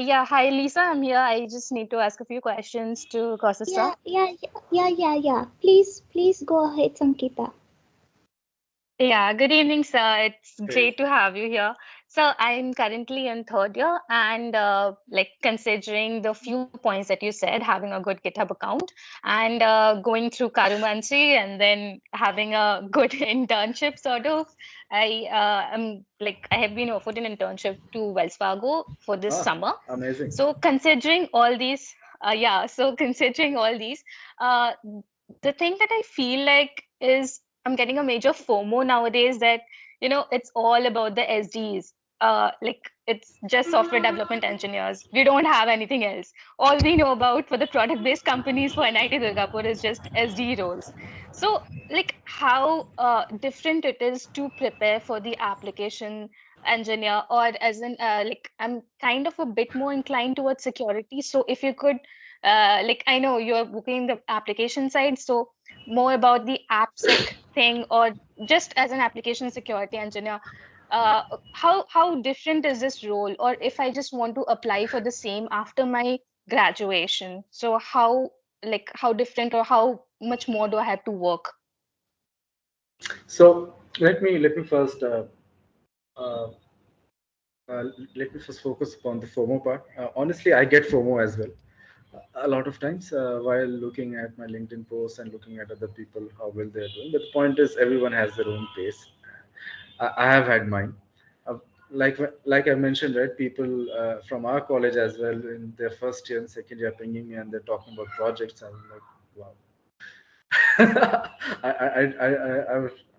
Yeah, hi Lisa, I'm here. I just need to ask a few questions to Kaustav sir. Yeah. Please go ahead, Sankita. Yeah, good evening, sir. It's Hey. great to have you here. So I'm currently in third year, and like considering the few points that you said, having a good GitHub account and going through Karumanchi and then having a good internship sort of, am like I have been offered an internship to Wells Fargo for this Ah, summer. amazing. So considering all these, so considering all these, uh, the thing that I feel like is I'm getting a major FOMO nowadays that, it's all about the SDs. like it's just software development engineers. We don't have anything else. All we know about for the product-based companies for NIT Durgapur is just SD roles. So, like how different it is to prepare for the application engineer, or as in like I'm kind of a bit more inclined towards security. So if you could, like I know you're working the application side, so more about the AppSec thing, or just as an application security engineer, uh, how different is this role? Or if I just want to apply for the same after my graduation, so how different or how much more do I have to work? So let me first uh, uh, let me first focus upon the FOMO part. Honestly, I get FOMO as well. A lot of times while looking at my LinkedIn posts and looking at other people, how well they're doing. But the point is, everyone has their own pace. I have had mine. Uh, like I mentioned, right? People from our college as well in their first year and second year pinging me and they're talking about projects. I'm like, wow.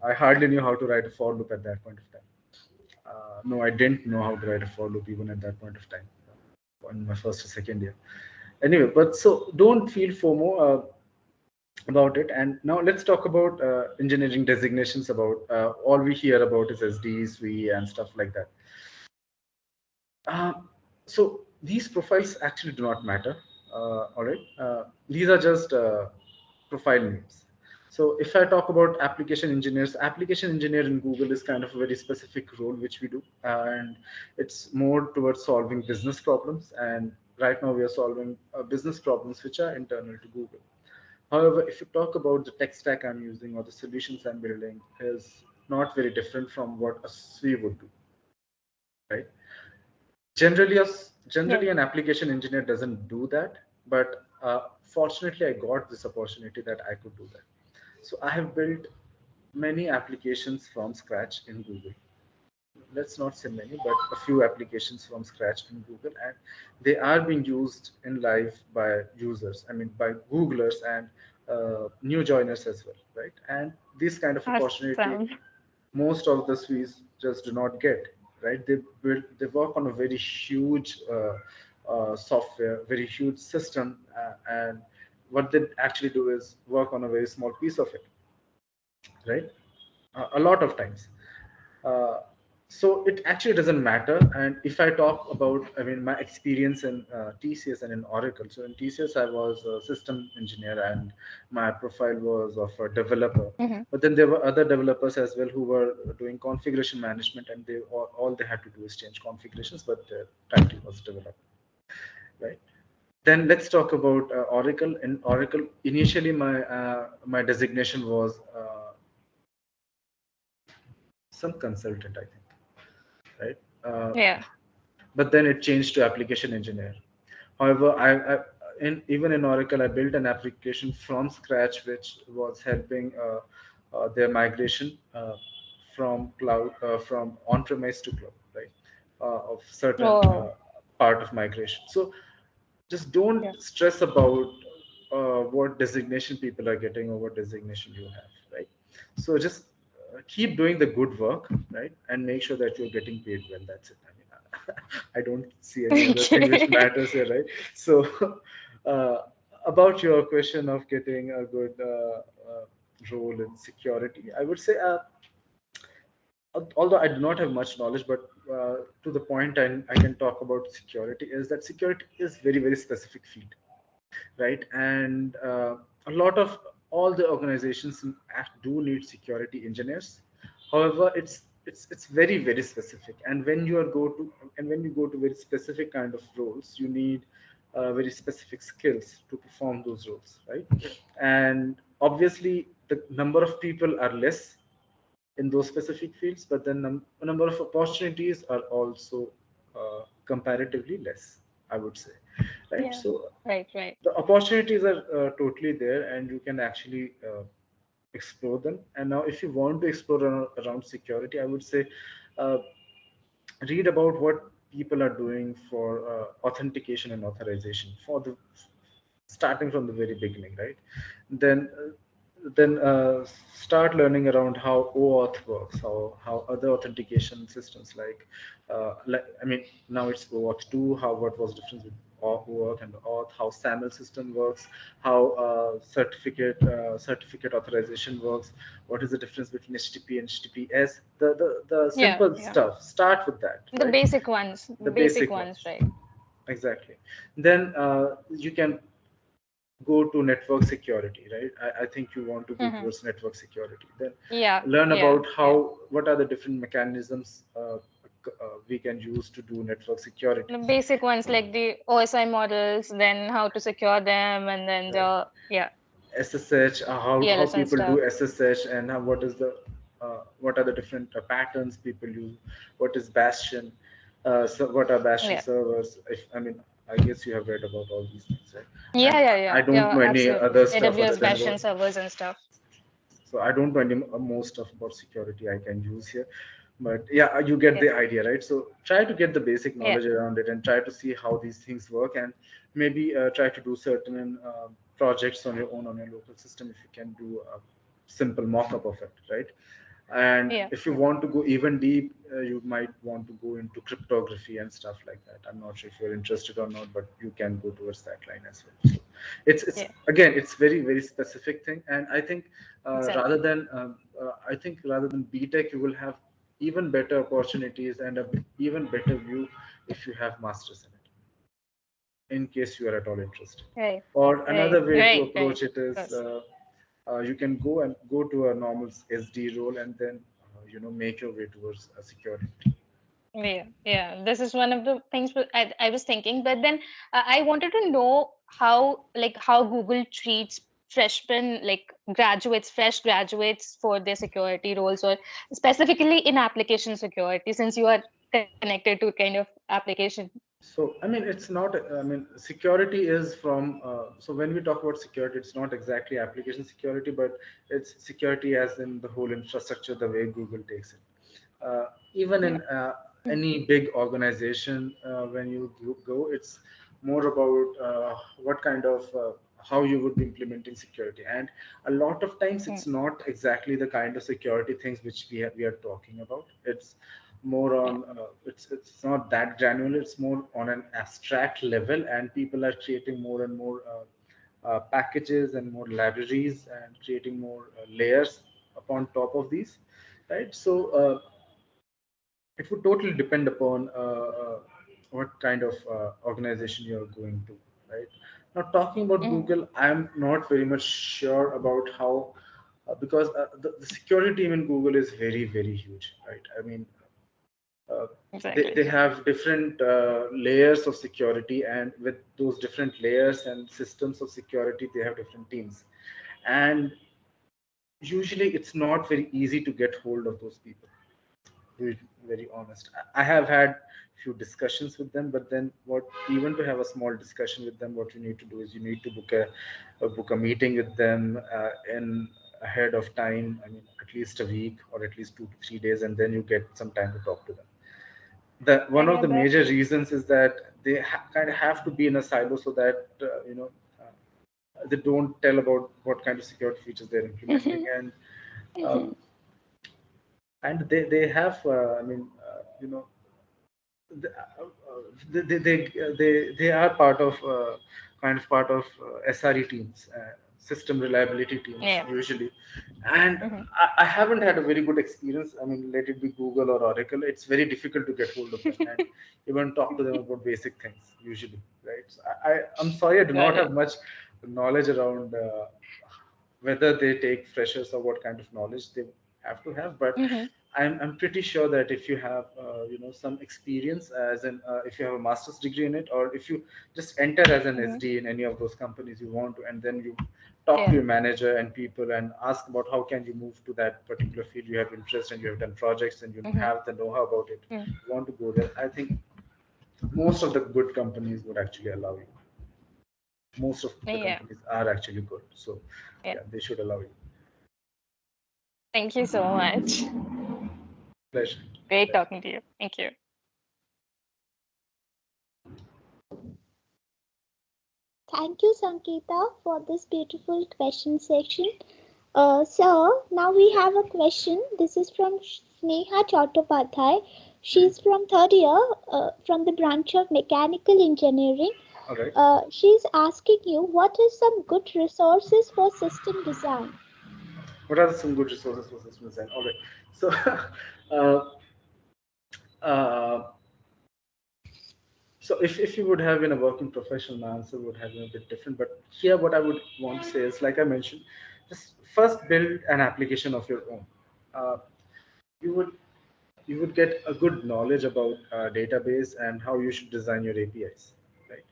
I hardly knew how to write a for loop at that point of time. No, I didn't know how to write a for loop even at that point of time in my first or second year. Anyway, but so don't feel FOMO about it. And now let's talk about engineering designations. About all we hear about is SD, SWE, and stuff like that. Uh, so these profiles actually do not matter. All right, these are just profile names. So if I talk about application engineers, application engineer in Google is kind of a very specific role which we do, and it's more towards solving business problems. And right now we are solving business problems which are internal to Google. However, if you talk about the tech stack I'm using or the solutions I'm building, is not very different from what a SWE would do, right? Generally, generally an application engineer doesn't do that, but fortunately, I got this opportunity that I could do that. So I have built many applications from scratch in Google. Let's not say many, but a few applications from scratch in Google, and they are being used in live by users. I mean, by Googlers and new joiners as well, right? And this kind of opportunity, Awesome. most of the Swiss just do not get, right? They work on a very huge software, very huge system, and what they actually do is work on a very small piece of it, right? A lot of times. Uh, so it actually doesn't matter. And if I talk about, I mean, my experience in TCS and in Oracle. So in TCS, I was a system engineer and my profile was of a developer. Hmm. But then there were other developers as well who were doing configuration management, and all they had to do is change configurations, but the title was developer, right? Then let's talk about Oracle. In Oracle, initially my designation was some consultant, I think, right? Yeah. But then it changed to application engineer. However, even in Oracle, I built an application from scratch, which was helping their migration from cloud, from on-premise to cloud, right? Of certain Oh, part of migration. So just yeah. don't stress about what designation people are getting or what designation you have, right? So just keep doing the good work, right? And make sure that you're getting paid well. That's it. I mean, I don't see any other thing which Okay. matters here, right? So uh, about your question of getting a good role in security, I would say although I do not have much knowledge, but to the point I can talk about security is that security is very, very specific field, right? And a lot of all the organizations do need security engineers. However, it's very, very specific. And when you go to very specific kind of roles, you need very specific skills to perform those roles, right? And obviously, the number of people are less in those specific fields, but then a number of opportunities are also comparatively less, I would say, right? Yeah. So Right, right. the opportunities are totally there, and you can actually explore them. And now, if you want to explore around security, I would say uh, read about what people are doing for authentication and authorization for the starting from the very beginning, right? Then then start learning around how OAuth works, how other authentication systems like I mean now it's OAuth 2, how what was the difference with OAuth and auth, how SAML system works, how certificate authorization works, what is the difference between HTTP and HTTPS, the Yeah, simple yeah. stuff. Start with that, The right? basic ones, The basic basic ones, ones. right? Exactly. Then you can go to network security, right? I think you want to go Mm-hmm. towards network security. Then Yeah, learn yeah, about yeah. what are the different mechanisms we can use to do network security. The basic ones like the OSI models, then how to secure them, and then Right. the yeah, SSH, how TLS and people do stuff. SSH, and what are the different patterns people use, what is Bastion, so what are Bastion Yeah, servers. If I mean, I guess you have read about all these things, right? And yeah, yeah, I yeah, don't yeah. know any Absolutely. other stuff other AWS than Bastion what. servers and stuff. So I don't know any more stuff about security I can use here, but yeah, you get Yeah, the idea, right? So try to get the basic yeah, knowledge around it and try to see how these things work, and maybe try to do certain projects on your own on your local system if you can do a simple mock-up of it, right? And yeah, if you want to go even deep, you might want to go into cryptography and stuff like that. I'm not sure if you're interested or not, but you can go towards that line as well. So it's yeah. again, it's very specific thing, and I think Exactly. rather than B.Tech, you will have even better opportunities and a even better view if you have masters in it, in case you are at all interested. Right, Or right, another way to right, right. approach it Of is course. you can go to a normal SD role and then make your way towards a security. Yeah, yeah. This is one of the things I was thinking, but then I wanted to know how, like, how Google treats freshmen, like graduates, fresh graduates for their security roles, or specifically in application security, since you are connected to kind of application. So, I mean, it's not, I mean, security is from, so when we talk about security, it's not exactly application security, but it's security as in the whole infrastructure, the way Google takes it. Even Yeah. in any big organization, when you go, it's more about what kind of, how you would be implementing security. And a lot of times Mm, it's not exactly the kind of security things which we are talking about. It's more yeah. on it's not that granular, it's more on an abstract level, and people are creating more and more packages and more libraries and creating more layers upon top of these, right? So it would totally depend upon what kind of organization you're going to, right? Now talking about Mhm. Google, I'm not very much sure about how because the security team in Google is very huge, right? I mean, uh, Exactly. they have different layers of security, and with those different layers and systems of security they have different teams, and usually it's not very easy to get hold of those people, to be very honest. I have had few discussions with them, but then what, even to have a small discussion with them, what you need to do is you need to book a meeting with them in ahead of time. I mean, at least a week or at least 2 to 3 days, and then you get some time to talk to them. The I one of the get that. major reasons is that they kind of have to be in a silo so that they don't tell about what kind of security features they're implementing, uh, Mhm. and they have they are part of kind of part of SRE teams, system reliability teams Yeah. usually, and Mhm. I haven't had a very good experience. I mean, let it be Google or Oracle, it's very difficult to get hold of them and even talk to them about basic things usually, right? So I'm sorry, I do Got not it. have much knowledge around whether they take freshers or what kind of knowledge they have to have, but Mhm. I'm pretty sure that if you have some experience, as in if you have a master's degree in it, or if you just enter as an Mhm. SD in any of those companies you want to, and then you talk to Yeah. your manager and people and ask about how can you move to that particular field you have interest and you have done projects and you Mhm. have the know-how about it, Mm. you want to go there, I think most of the good companies would actually allow you. Most of the Yeah. companies are actually good, so Yeah. yeah, they should allow you. Thank you so much. Pleasure. Great Pleasure. talking to you. Thank you. Thank you, Sanketa, for this beautiful question section. So now we have a question. This is from Sneha Chattopadhyay. She's from third year, from the branch of mechanical engineering. All right. She's asking you, what is some good resources for system design? What are some good resources for system design? All right. So, uh, uh, if you would have been a working professional, my answer would have been a bit different. But here, what I would want to say is, like I mentioned, just first build an application of your own. Uh, you would you would get a good knowledge about database and how you should design your APIs, right?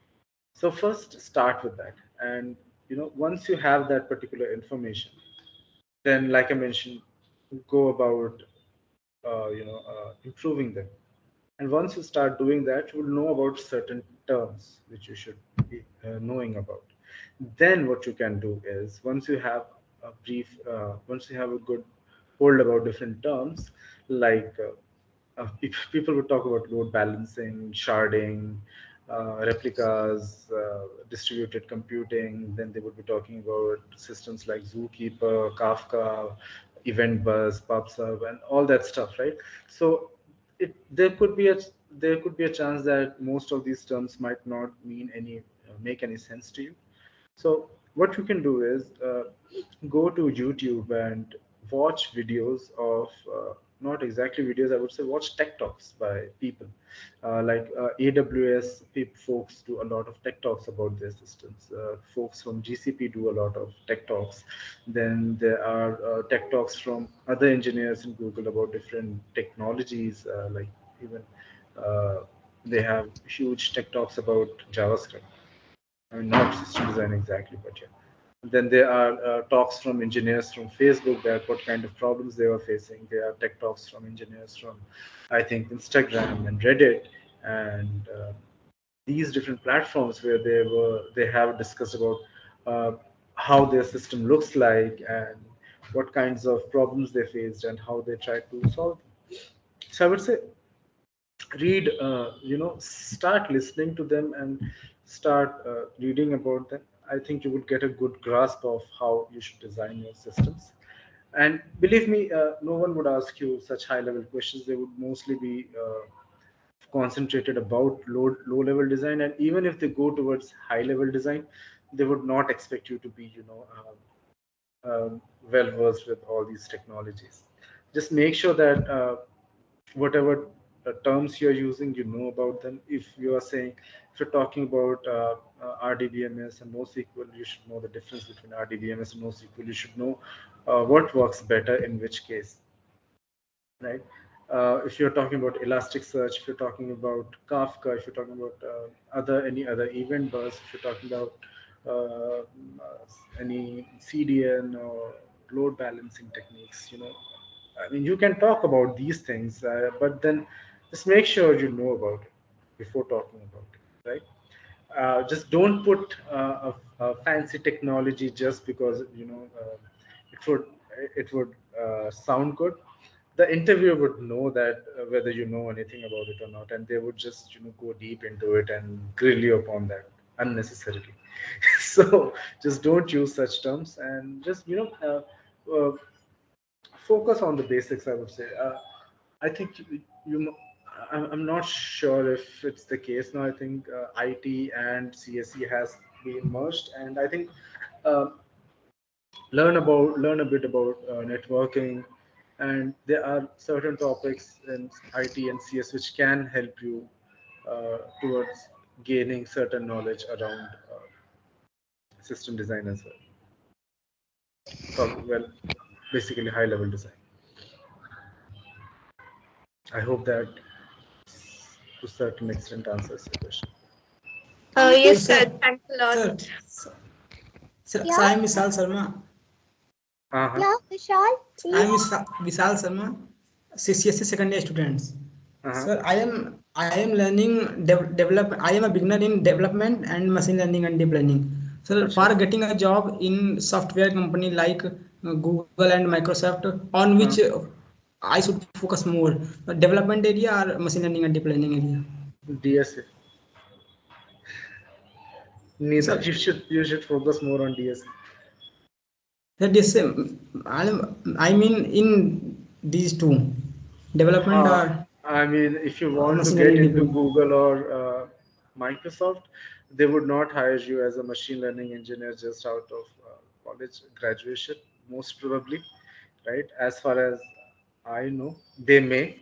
So first start with that, and once you have that particular information, then like I mentioned, go about improving them. And once you start doing that, you will know about certain terms which you should be knowing about. Then what you can do is, once you have a good hold about different terms, like people would talk about load balancing, sharding, replicas, distributed computing. Then they would be talking about systems like Zookeeper, Kafka, Event Bus, PubSub, and all that stuff, right? So it there could be a chance that most of these terms might not make any sense to you. So what you can do is go to YouTube and watch videos of not exactly videos. I would say watch tech talks by people AWS folks do a lot of tech talks about their systems. Folks from GCP do a lot of tech talks. Then there are tech talks from other engineers in Google about different technologies. Even uh, they have huge tech talks about JavaScript. I mean, not system design exactly, but yeah. Then there are talks from engineers from Facebook, that what kind of problems they were facing. There are tech talks from engineers from, I think, Instagram and Reddit, and these different platforms where they have discussed about uh, how their system looks like and what kinds of problems they faced and how they tried to solve them. So I would say read start listening to them and start reading about them. I think you would get a good grasp of how you should design your systems. And believe me, no one would ask you such high level questions. They would mostly be concentrated about low level design, and even if they go towards high level design, they would not expect you to be well versed with all these technologies. Just make sure that whatever terms you're using, you know about them. If you're talking about RDBMS and NoSQL, you should know the difference between RDBMS and NoSQL. You should know what works better in which case, right? If you're talking about Elasticsearch, if you're talking about Kafka, if you're talking about any other event bus, if you're talking about uh, any CDN or load balancing techniques, I mean, you can talk about these things, but then just make sure you know about it before talking about it, right? Just don't put a fancy technology just because it would sound good. The interviewer would know that whether you know anything about it or not, and they would just go deep into it and grill you upon that unnecessarily. So just don't use such terms, and just focus on the basics, I would say. I think I'm not sure if it's the case now. I think IT and CSE has been merged, and I think uh, learn a bit about networking, and there are certain topics in IT and CS which can help you towards gaining certain knowledge around system design as well. Well, basically high level design. I hope that to a certain extent answers your question. Thank you. Yes, Yes, sir. sir. Thanks a lot. Sir, Yeah, I am Vishal Sharma. Uh-huh. yeah, Vishal, I am please. Vishal Sharma, CSC second year students. Uh-huh. Sir, I am learning develop. I am a beginner in development and machine learning and deep learning. So Acha. for getting a job in software company like Google and Microsoft, on which Uh, I should focus more, development area or machine learning and deep learning area. DSA. Neither. Sir, You should focus more on DSA. That is I mean in these two, development Uh, or I mean, if you want to machine get learning into development. Google or Microsoft, they would not hire you as a machine learning engineer just out of college graduation, most probably, right? As far as I know, they may.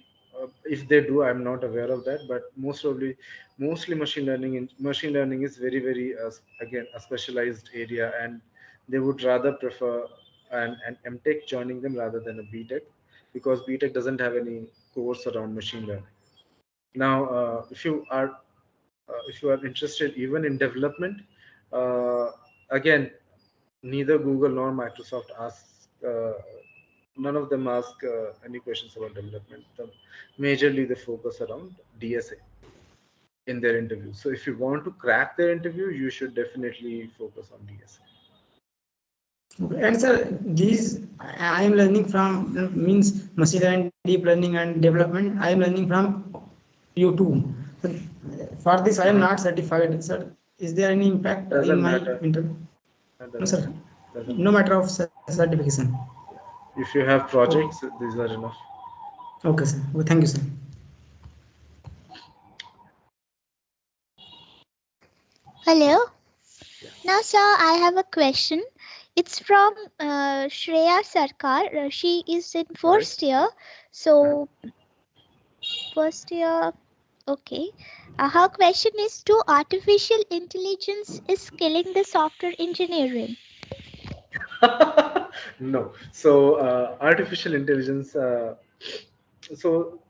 If they do, I'm not aware of that, but most probably, mostly machine learning is very, very again a specialized area, and they would rather prefer an M.Tech joining them rather than a B.Tech, because B.Tech doesn't have any course around machine learning. Now, if you are interested even in development, uh, again, neither Google nor Microsoft asks. None of them ask any questions about development. Majorly, they focus around DSA in their interview. So, if you want to crack their interview, you should definitely focus on DSA. Okay. And sir, these I am learning from means machine learning, deep learning, and development. I am learning from YouTube. So, for this, I am Uh-huh. not certified. Sir, is there any impact in Doesn't my matter. interview? That No, doesn't sir. matter. Doesn't No matter. matter of certification. If you have Okay. projects, these are enough. Okay, sir. Well, thank you, sir. Hello. Yeah. Now, sir, I have a question. It's from Shreya Sarkar. She is in All right. first year. Uh-huh. So, first year, okay. Her question is: Do artificial intelligence is killing the software engineering? No. So artificial intelligence. So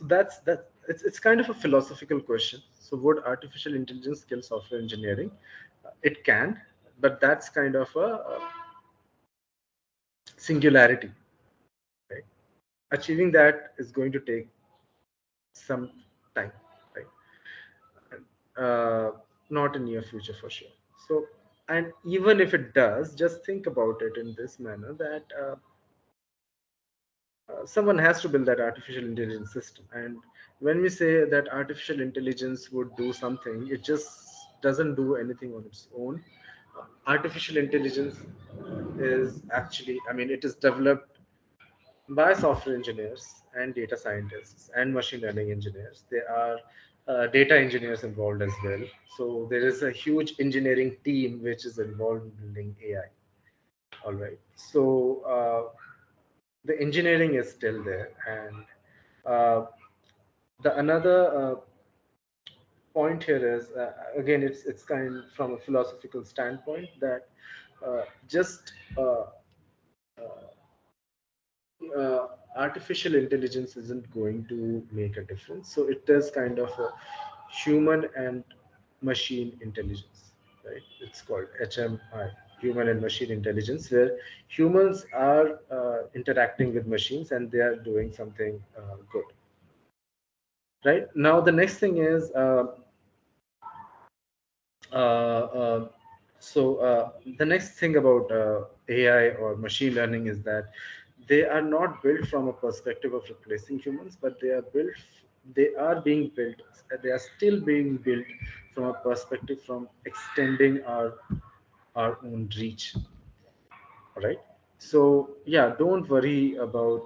that's it's kind of a philosophical question. So would artificial intelligence kill software engineering? It can, but that's kind of a singularity, right? Achieving that is going to take some time, right? uh, Not in near future for sure. So, and even if it does, just think about it in this manner that someone has to build that artificial intelligence system. And when we say that artificial intelligence would do something, it just doesn't do anything on its own. Artificial intelligence is actually, I mean, it is developed by software engineers and data scientists and machine learning engineers. There are data engineers involved as well. So there is a huge engineering team which is involved in building AI. All right. So the engineering is still there, and uh, the another point here is again it's kind from a philosophical standpoint that just uh, artificial intelligence isn't going to make a difference. So it is kind of a human and machine intelligence, right? It's called HMI, human and machine intelligence, where humans are interacting with machines and they are doing something good. Right now, the next thing is uh, uh, the next thing about AI or machine learning is that they are not built from a perspective of replacing humans, but they are being built, they are still being built from a perspective from extending our own reach. All right. So yeah, don't worry about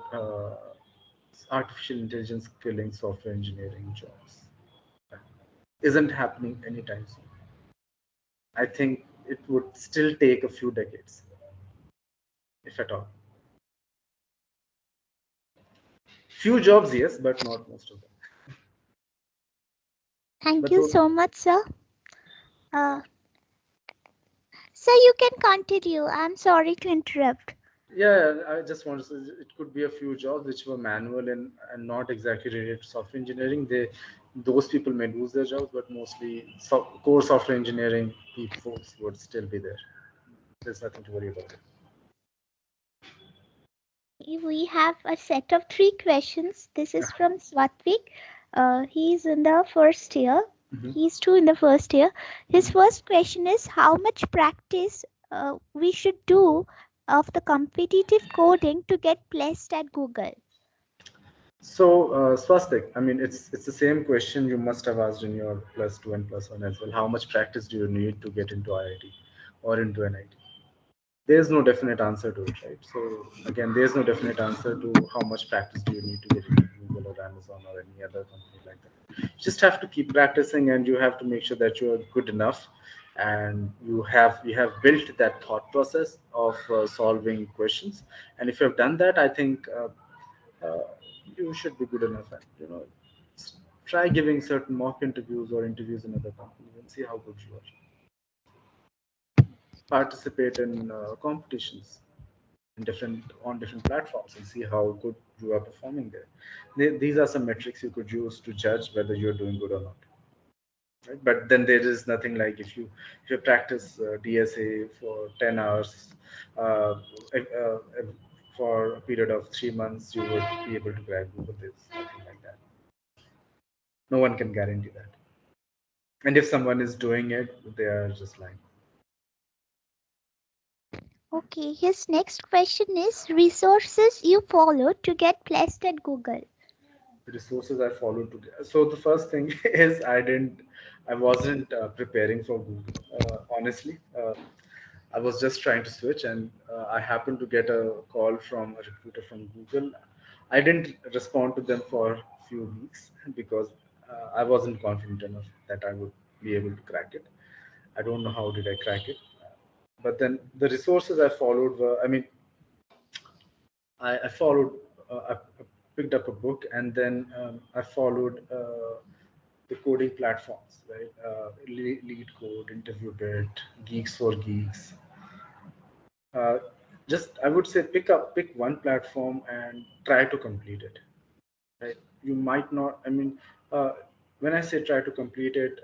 artificial intelligence killing software engineering jobs. That isn't happening anytime soon. I think it would still take a few decades, if at all. Few jobs, yes, but not most of them. Thank But you those, so much, sir. So you can continue. I'm sorry to interrupt. yeah, I just want to say it could be a few jobs which were manual and not exactly related to software engineering. Those people may lose their jobs, but mostly core software engineering folks would still be there. There's nothing to worry about it. We have a set of three questions. This Yeah. is from Swatvik. He's in the first year. Mhm. He's two in the first year. His Mhm. first question is how much practice we should do of the competitive coding to get placed at Google. So, Swastik, I mean, it's the same question you must have asked in your plus two and plus one as well. How much practice do you need to get into IIT or into NIT? there's no definite answer to it, right? So again, there's no definite answer to how much practice do you need to get into Google or Amazon or any other company like that. You just have to keep practicing, and you have to make sure that you're good enough, and you have built that thought process of solving questions. And if you have done that, I think you should be good enough. And try giving certain mock interviews or interviews in other companies and see how good you are. Participate in competitions on different platforms and see how good you are performing there. These are some metrics you could use to judge whether you're doing good or not. Right? But then there is nothing like if you practice DSA for 10 hours if, for a period of 3 months, you would be able to crack Google. There's nothing like that. No one can guarantee that. And if someone is doing it, they are just lying. Okay, his next question is resources you follow to get placed at Google. The resources I followed to get. So the first thing is I wasn't preparing for Google. Honestly, I was just trying to switch, and I happened to get a call from a recruiter from Google. I didn't respond to them for a few weeks because I wasn't confident enough that I would be able to crack it. I don't know how did I crack it, but then the resources I followed were, I mean, I followed, I picked up a book, and then I followed the coding platforms, right? Lead Code, Interview Bit, Geeks for Geeks. Uh, just I would say pick one platform and try to complete it. Right? You might not. I mean, uh, when I say try to complete it,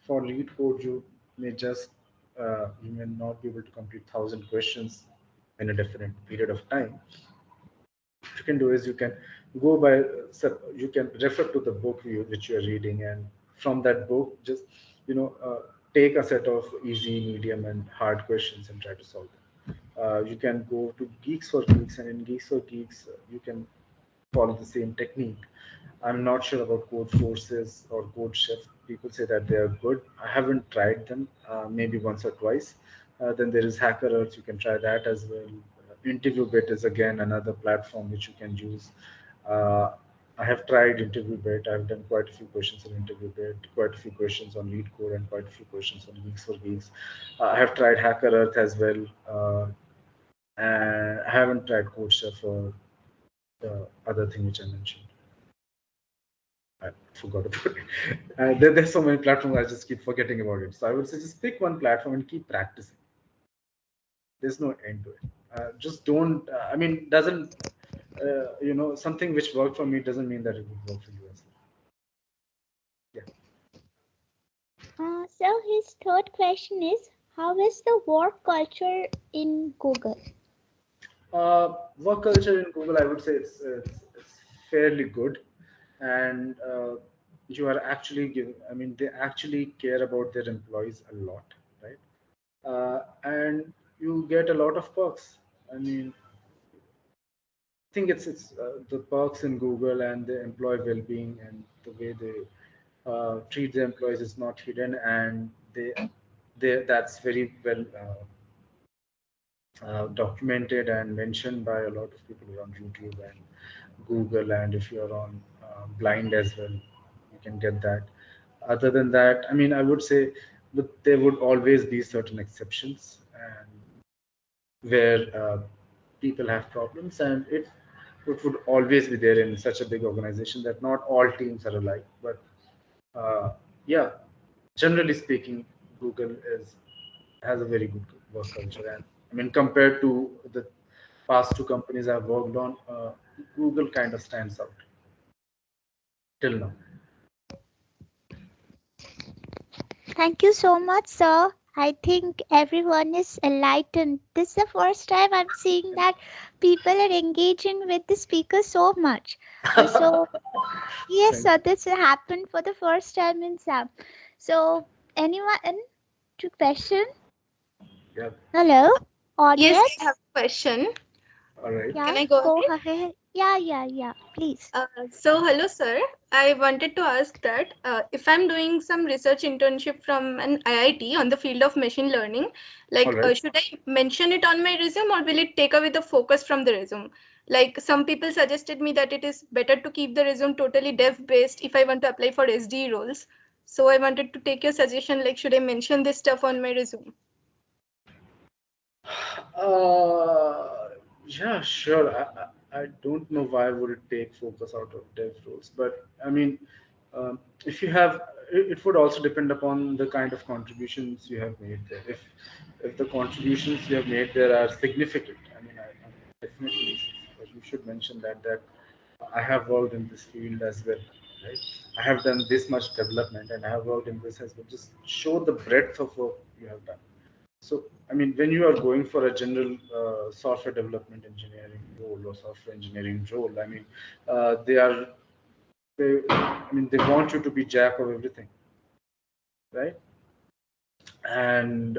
for Lead Code, you may not be able to complete 1,000 questions in a definite period of time. What you can do is you can go by you can refer to the book which you are reading, and from that book just take a set of easy, medium, and hard questions and try to solve them. You can go to Geeks for Geeks, and in Geeks for Geeks you can follow the same technique. I'm not sure about Code Forces or Code Chef. People say that they are good. I haven't tried them, maybe once or twice. Then there is Hacker Earth. You can try that as well. Interview Bit is again another platform which you can use. Uh, I have tried Interview Bit. I've done quite a few questions on Interview Bit, quite a few questions on Lead Code, and quite a few questions on Geeks for Geeks. I have tried Hacker Earth as well. And I haven't tried Code Chef or the other thing which I mentioned. I forgot about it. There's so many platforms, I just keep forgetting about it. So I would say just pick one platform and keep practicing. There's no end to it. Just don't. I mean, doesn't something which worked for me doesn't mean that it would work for you as well. Yeah. So his third question is, how is the work culture in Google? Work culture in Google, I would say it's fairly good, and you are actually giving. I mean, they actually care about their employees a lot, right? And you get a lot of perks. I mean, I think it's the perks in Google and the employee well-being and the way they treat the employees is not hidden, and they that's very well documented and mentioned by a lot of people on YouTube and Google, and if you're on Blind as well, you can get that. Other than that, I mean, I would say that there would always be certain exceptions, and where people have problems, and it would always be there in such a big organization that not all teams are alike. But yeah, generally speaking, Google is has a very good work culture, and I mean, compared to the past two companies I've worked on, Google kind of stands out till now. Thank you so much, sir. I think everyone is enlightened. This is the first time I'm seeing that people are engaging with the speaker so much. So, yes, sir, this happened for the first time in SAM. So, anyone to question? Yeah. Hello, audience? Yes, I have a question. All right. Yeah, Can I go ahead? ahead. Yeah, please. So hello sir, I wanted to ask that if I'm doing some research internship from an IIT on the field of machine learning, All like right. should I mention it on my resume or will it take away the focus from the resume? Like some people suggested me that it is better to keep the resume totally dev based if I want to apply for SDE roles. So I wanted to take your suggestion, like should I mention this stuff on my resume? Uh, yeah, sure. I don't know why would it take focus out of dev roles, but I mean, if you have, it would also depend upon the kind of contributions you have made there. If the contributions you have made there are significant, I mean, I definitely you should mention that I have worked in this field as well, right? I have done this much development, and I have worked in this as well. Just show the breadth of work you have done. So, I mean, when you are going for a general software development engineering role or software engineering role, I mean, I mean, they want you to be jack of everything, right? And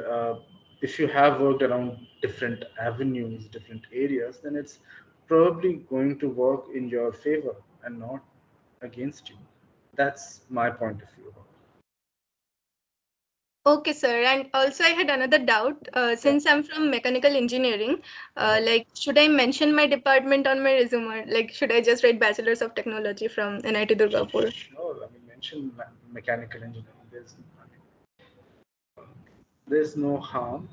if you have worked around different avenues, different areas, then it's probably going to work in your favor and not against you. That's my point of view. Okay, sir. And also, I had another doubt. Yeah. Since I'm from mechanical engineering, Uh-huh. like, should I mention my department on my resume, or like, should I just write Bachelor's of Technology from NIT Durgapur? Sure. I mean, mention mechanical engineering. There's no harm.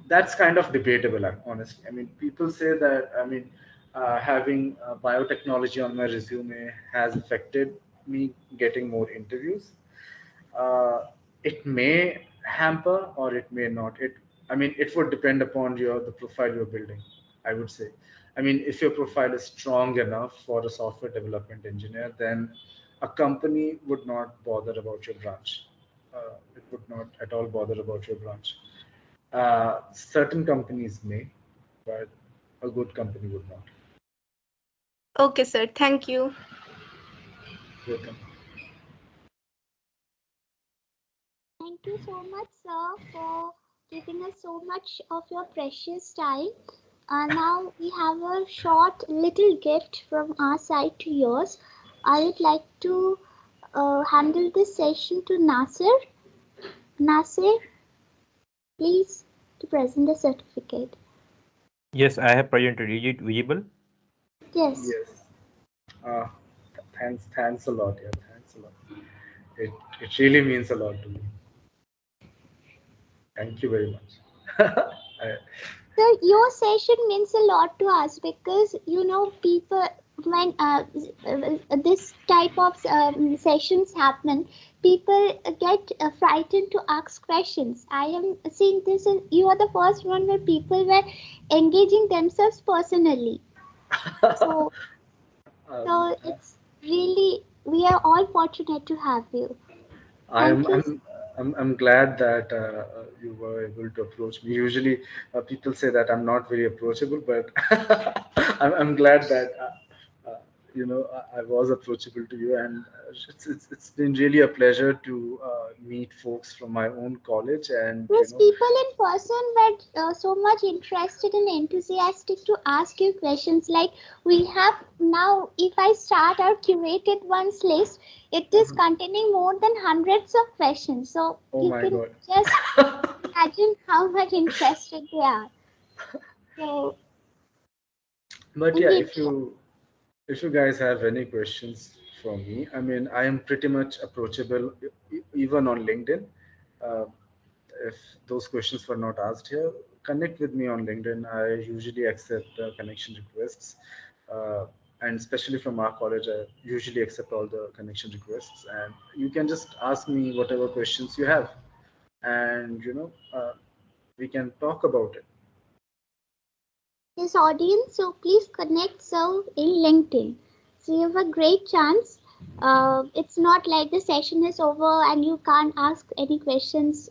That's kind of debatable, honestly. I mean, people say that, I mean, having biotechnology on my resume has affected me getting more interviews. Uh, it may hamper or it may not. I mean, it would depend upon the profile you're building, I would say. I mean, if your profile is strong enough for a software development engineer, then a company would not bother about your branch. It would not at all bother about your branch. Certain companies may, but a good company would not. Okay, sir. Thank you. Welcome. Thank you so much, sir, for giving us so much of your precious time. Now we have a short little gift from our side to yours. I would like to handle this session to Nasir. Nasir, please to present the certificate. Yes, I have presented. Is it visible? Yes. Yes. Uh, thanks a lot. Yeah, thanks a lot. It it really means a lot to me. Thank you very much. I, So your session means a lot to us because people when this type of sessions happen, people get frightened to ask questions. I am seeing this, and you are the first one where people were engaging themselves personally. So um, so it's really we are all fortunate to have you. I'm Thank you. I'm I'm glad that you were able to approach me. Usually, people say that I'm not very approachable, but I'm glad that I was approachable to you, and it's been really a pleasure to meet folks from my own college, and Yes, people in person were so much interested and enthusiastic to ask you questions. Like we have now, if I start our curated ones list, it is Mhm. containing more than hundreds of questions. So Oh you my can God. just imagine how much interested they are. So But yeah, indeed, if you guys have any questions for me, I mean, I am pretty much approachable even on LinkedIn. Uh, if those questions were not asked here, connect with me on LinkedIn. I usually accept connection requests, uh, and especially from our college, I usually accept all the connection requests. And you can just ask me whatever questions you have, and we can talk about it. this audience, so please connect so in LinkedIn. So you have a great chance. It's not like the session is over and you can't ask any questions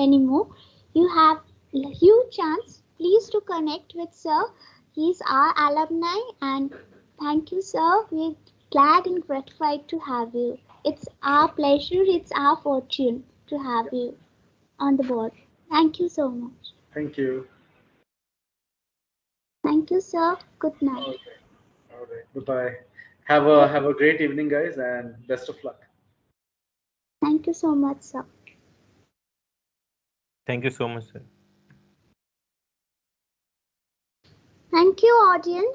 anymore. You have a huge chance. Please to connect with Sir. He's our alumni and thank you, Sir. We're glad and gratified to have you. It's our pleasure. It's our fortune to have Yeah. you on the board. Thank you so much. Thank you. Thank you, sir. Good night. All right. Bye bye. Have a great evening, guys, and best of luck. Thank you so much, sir. Thank you so much, sir. Thank you, audience.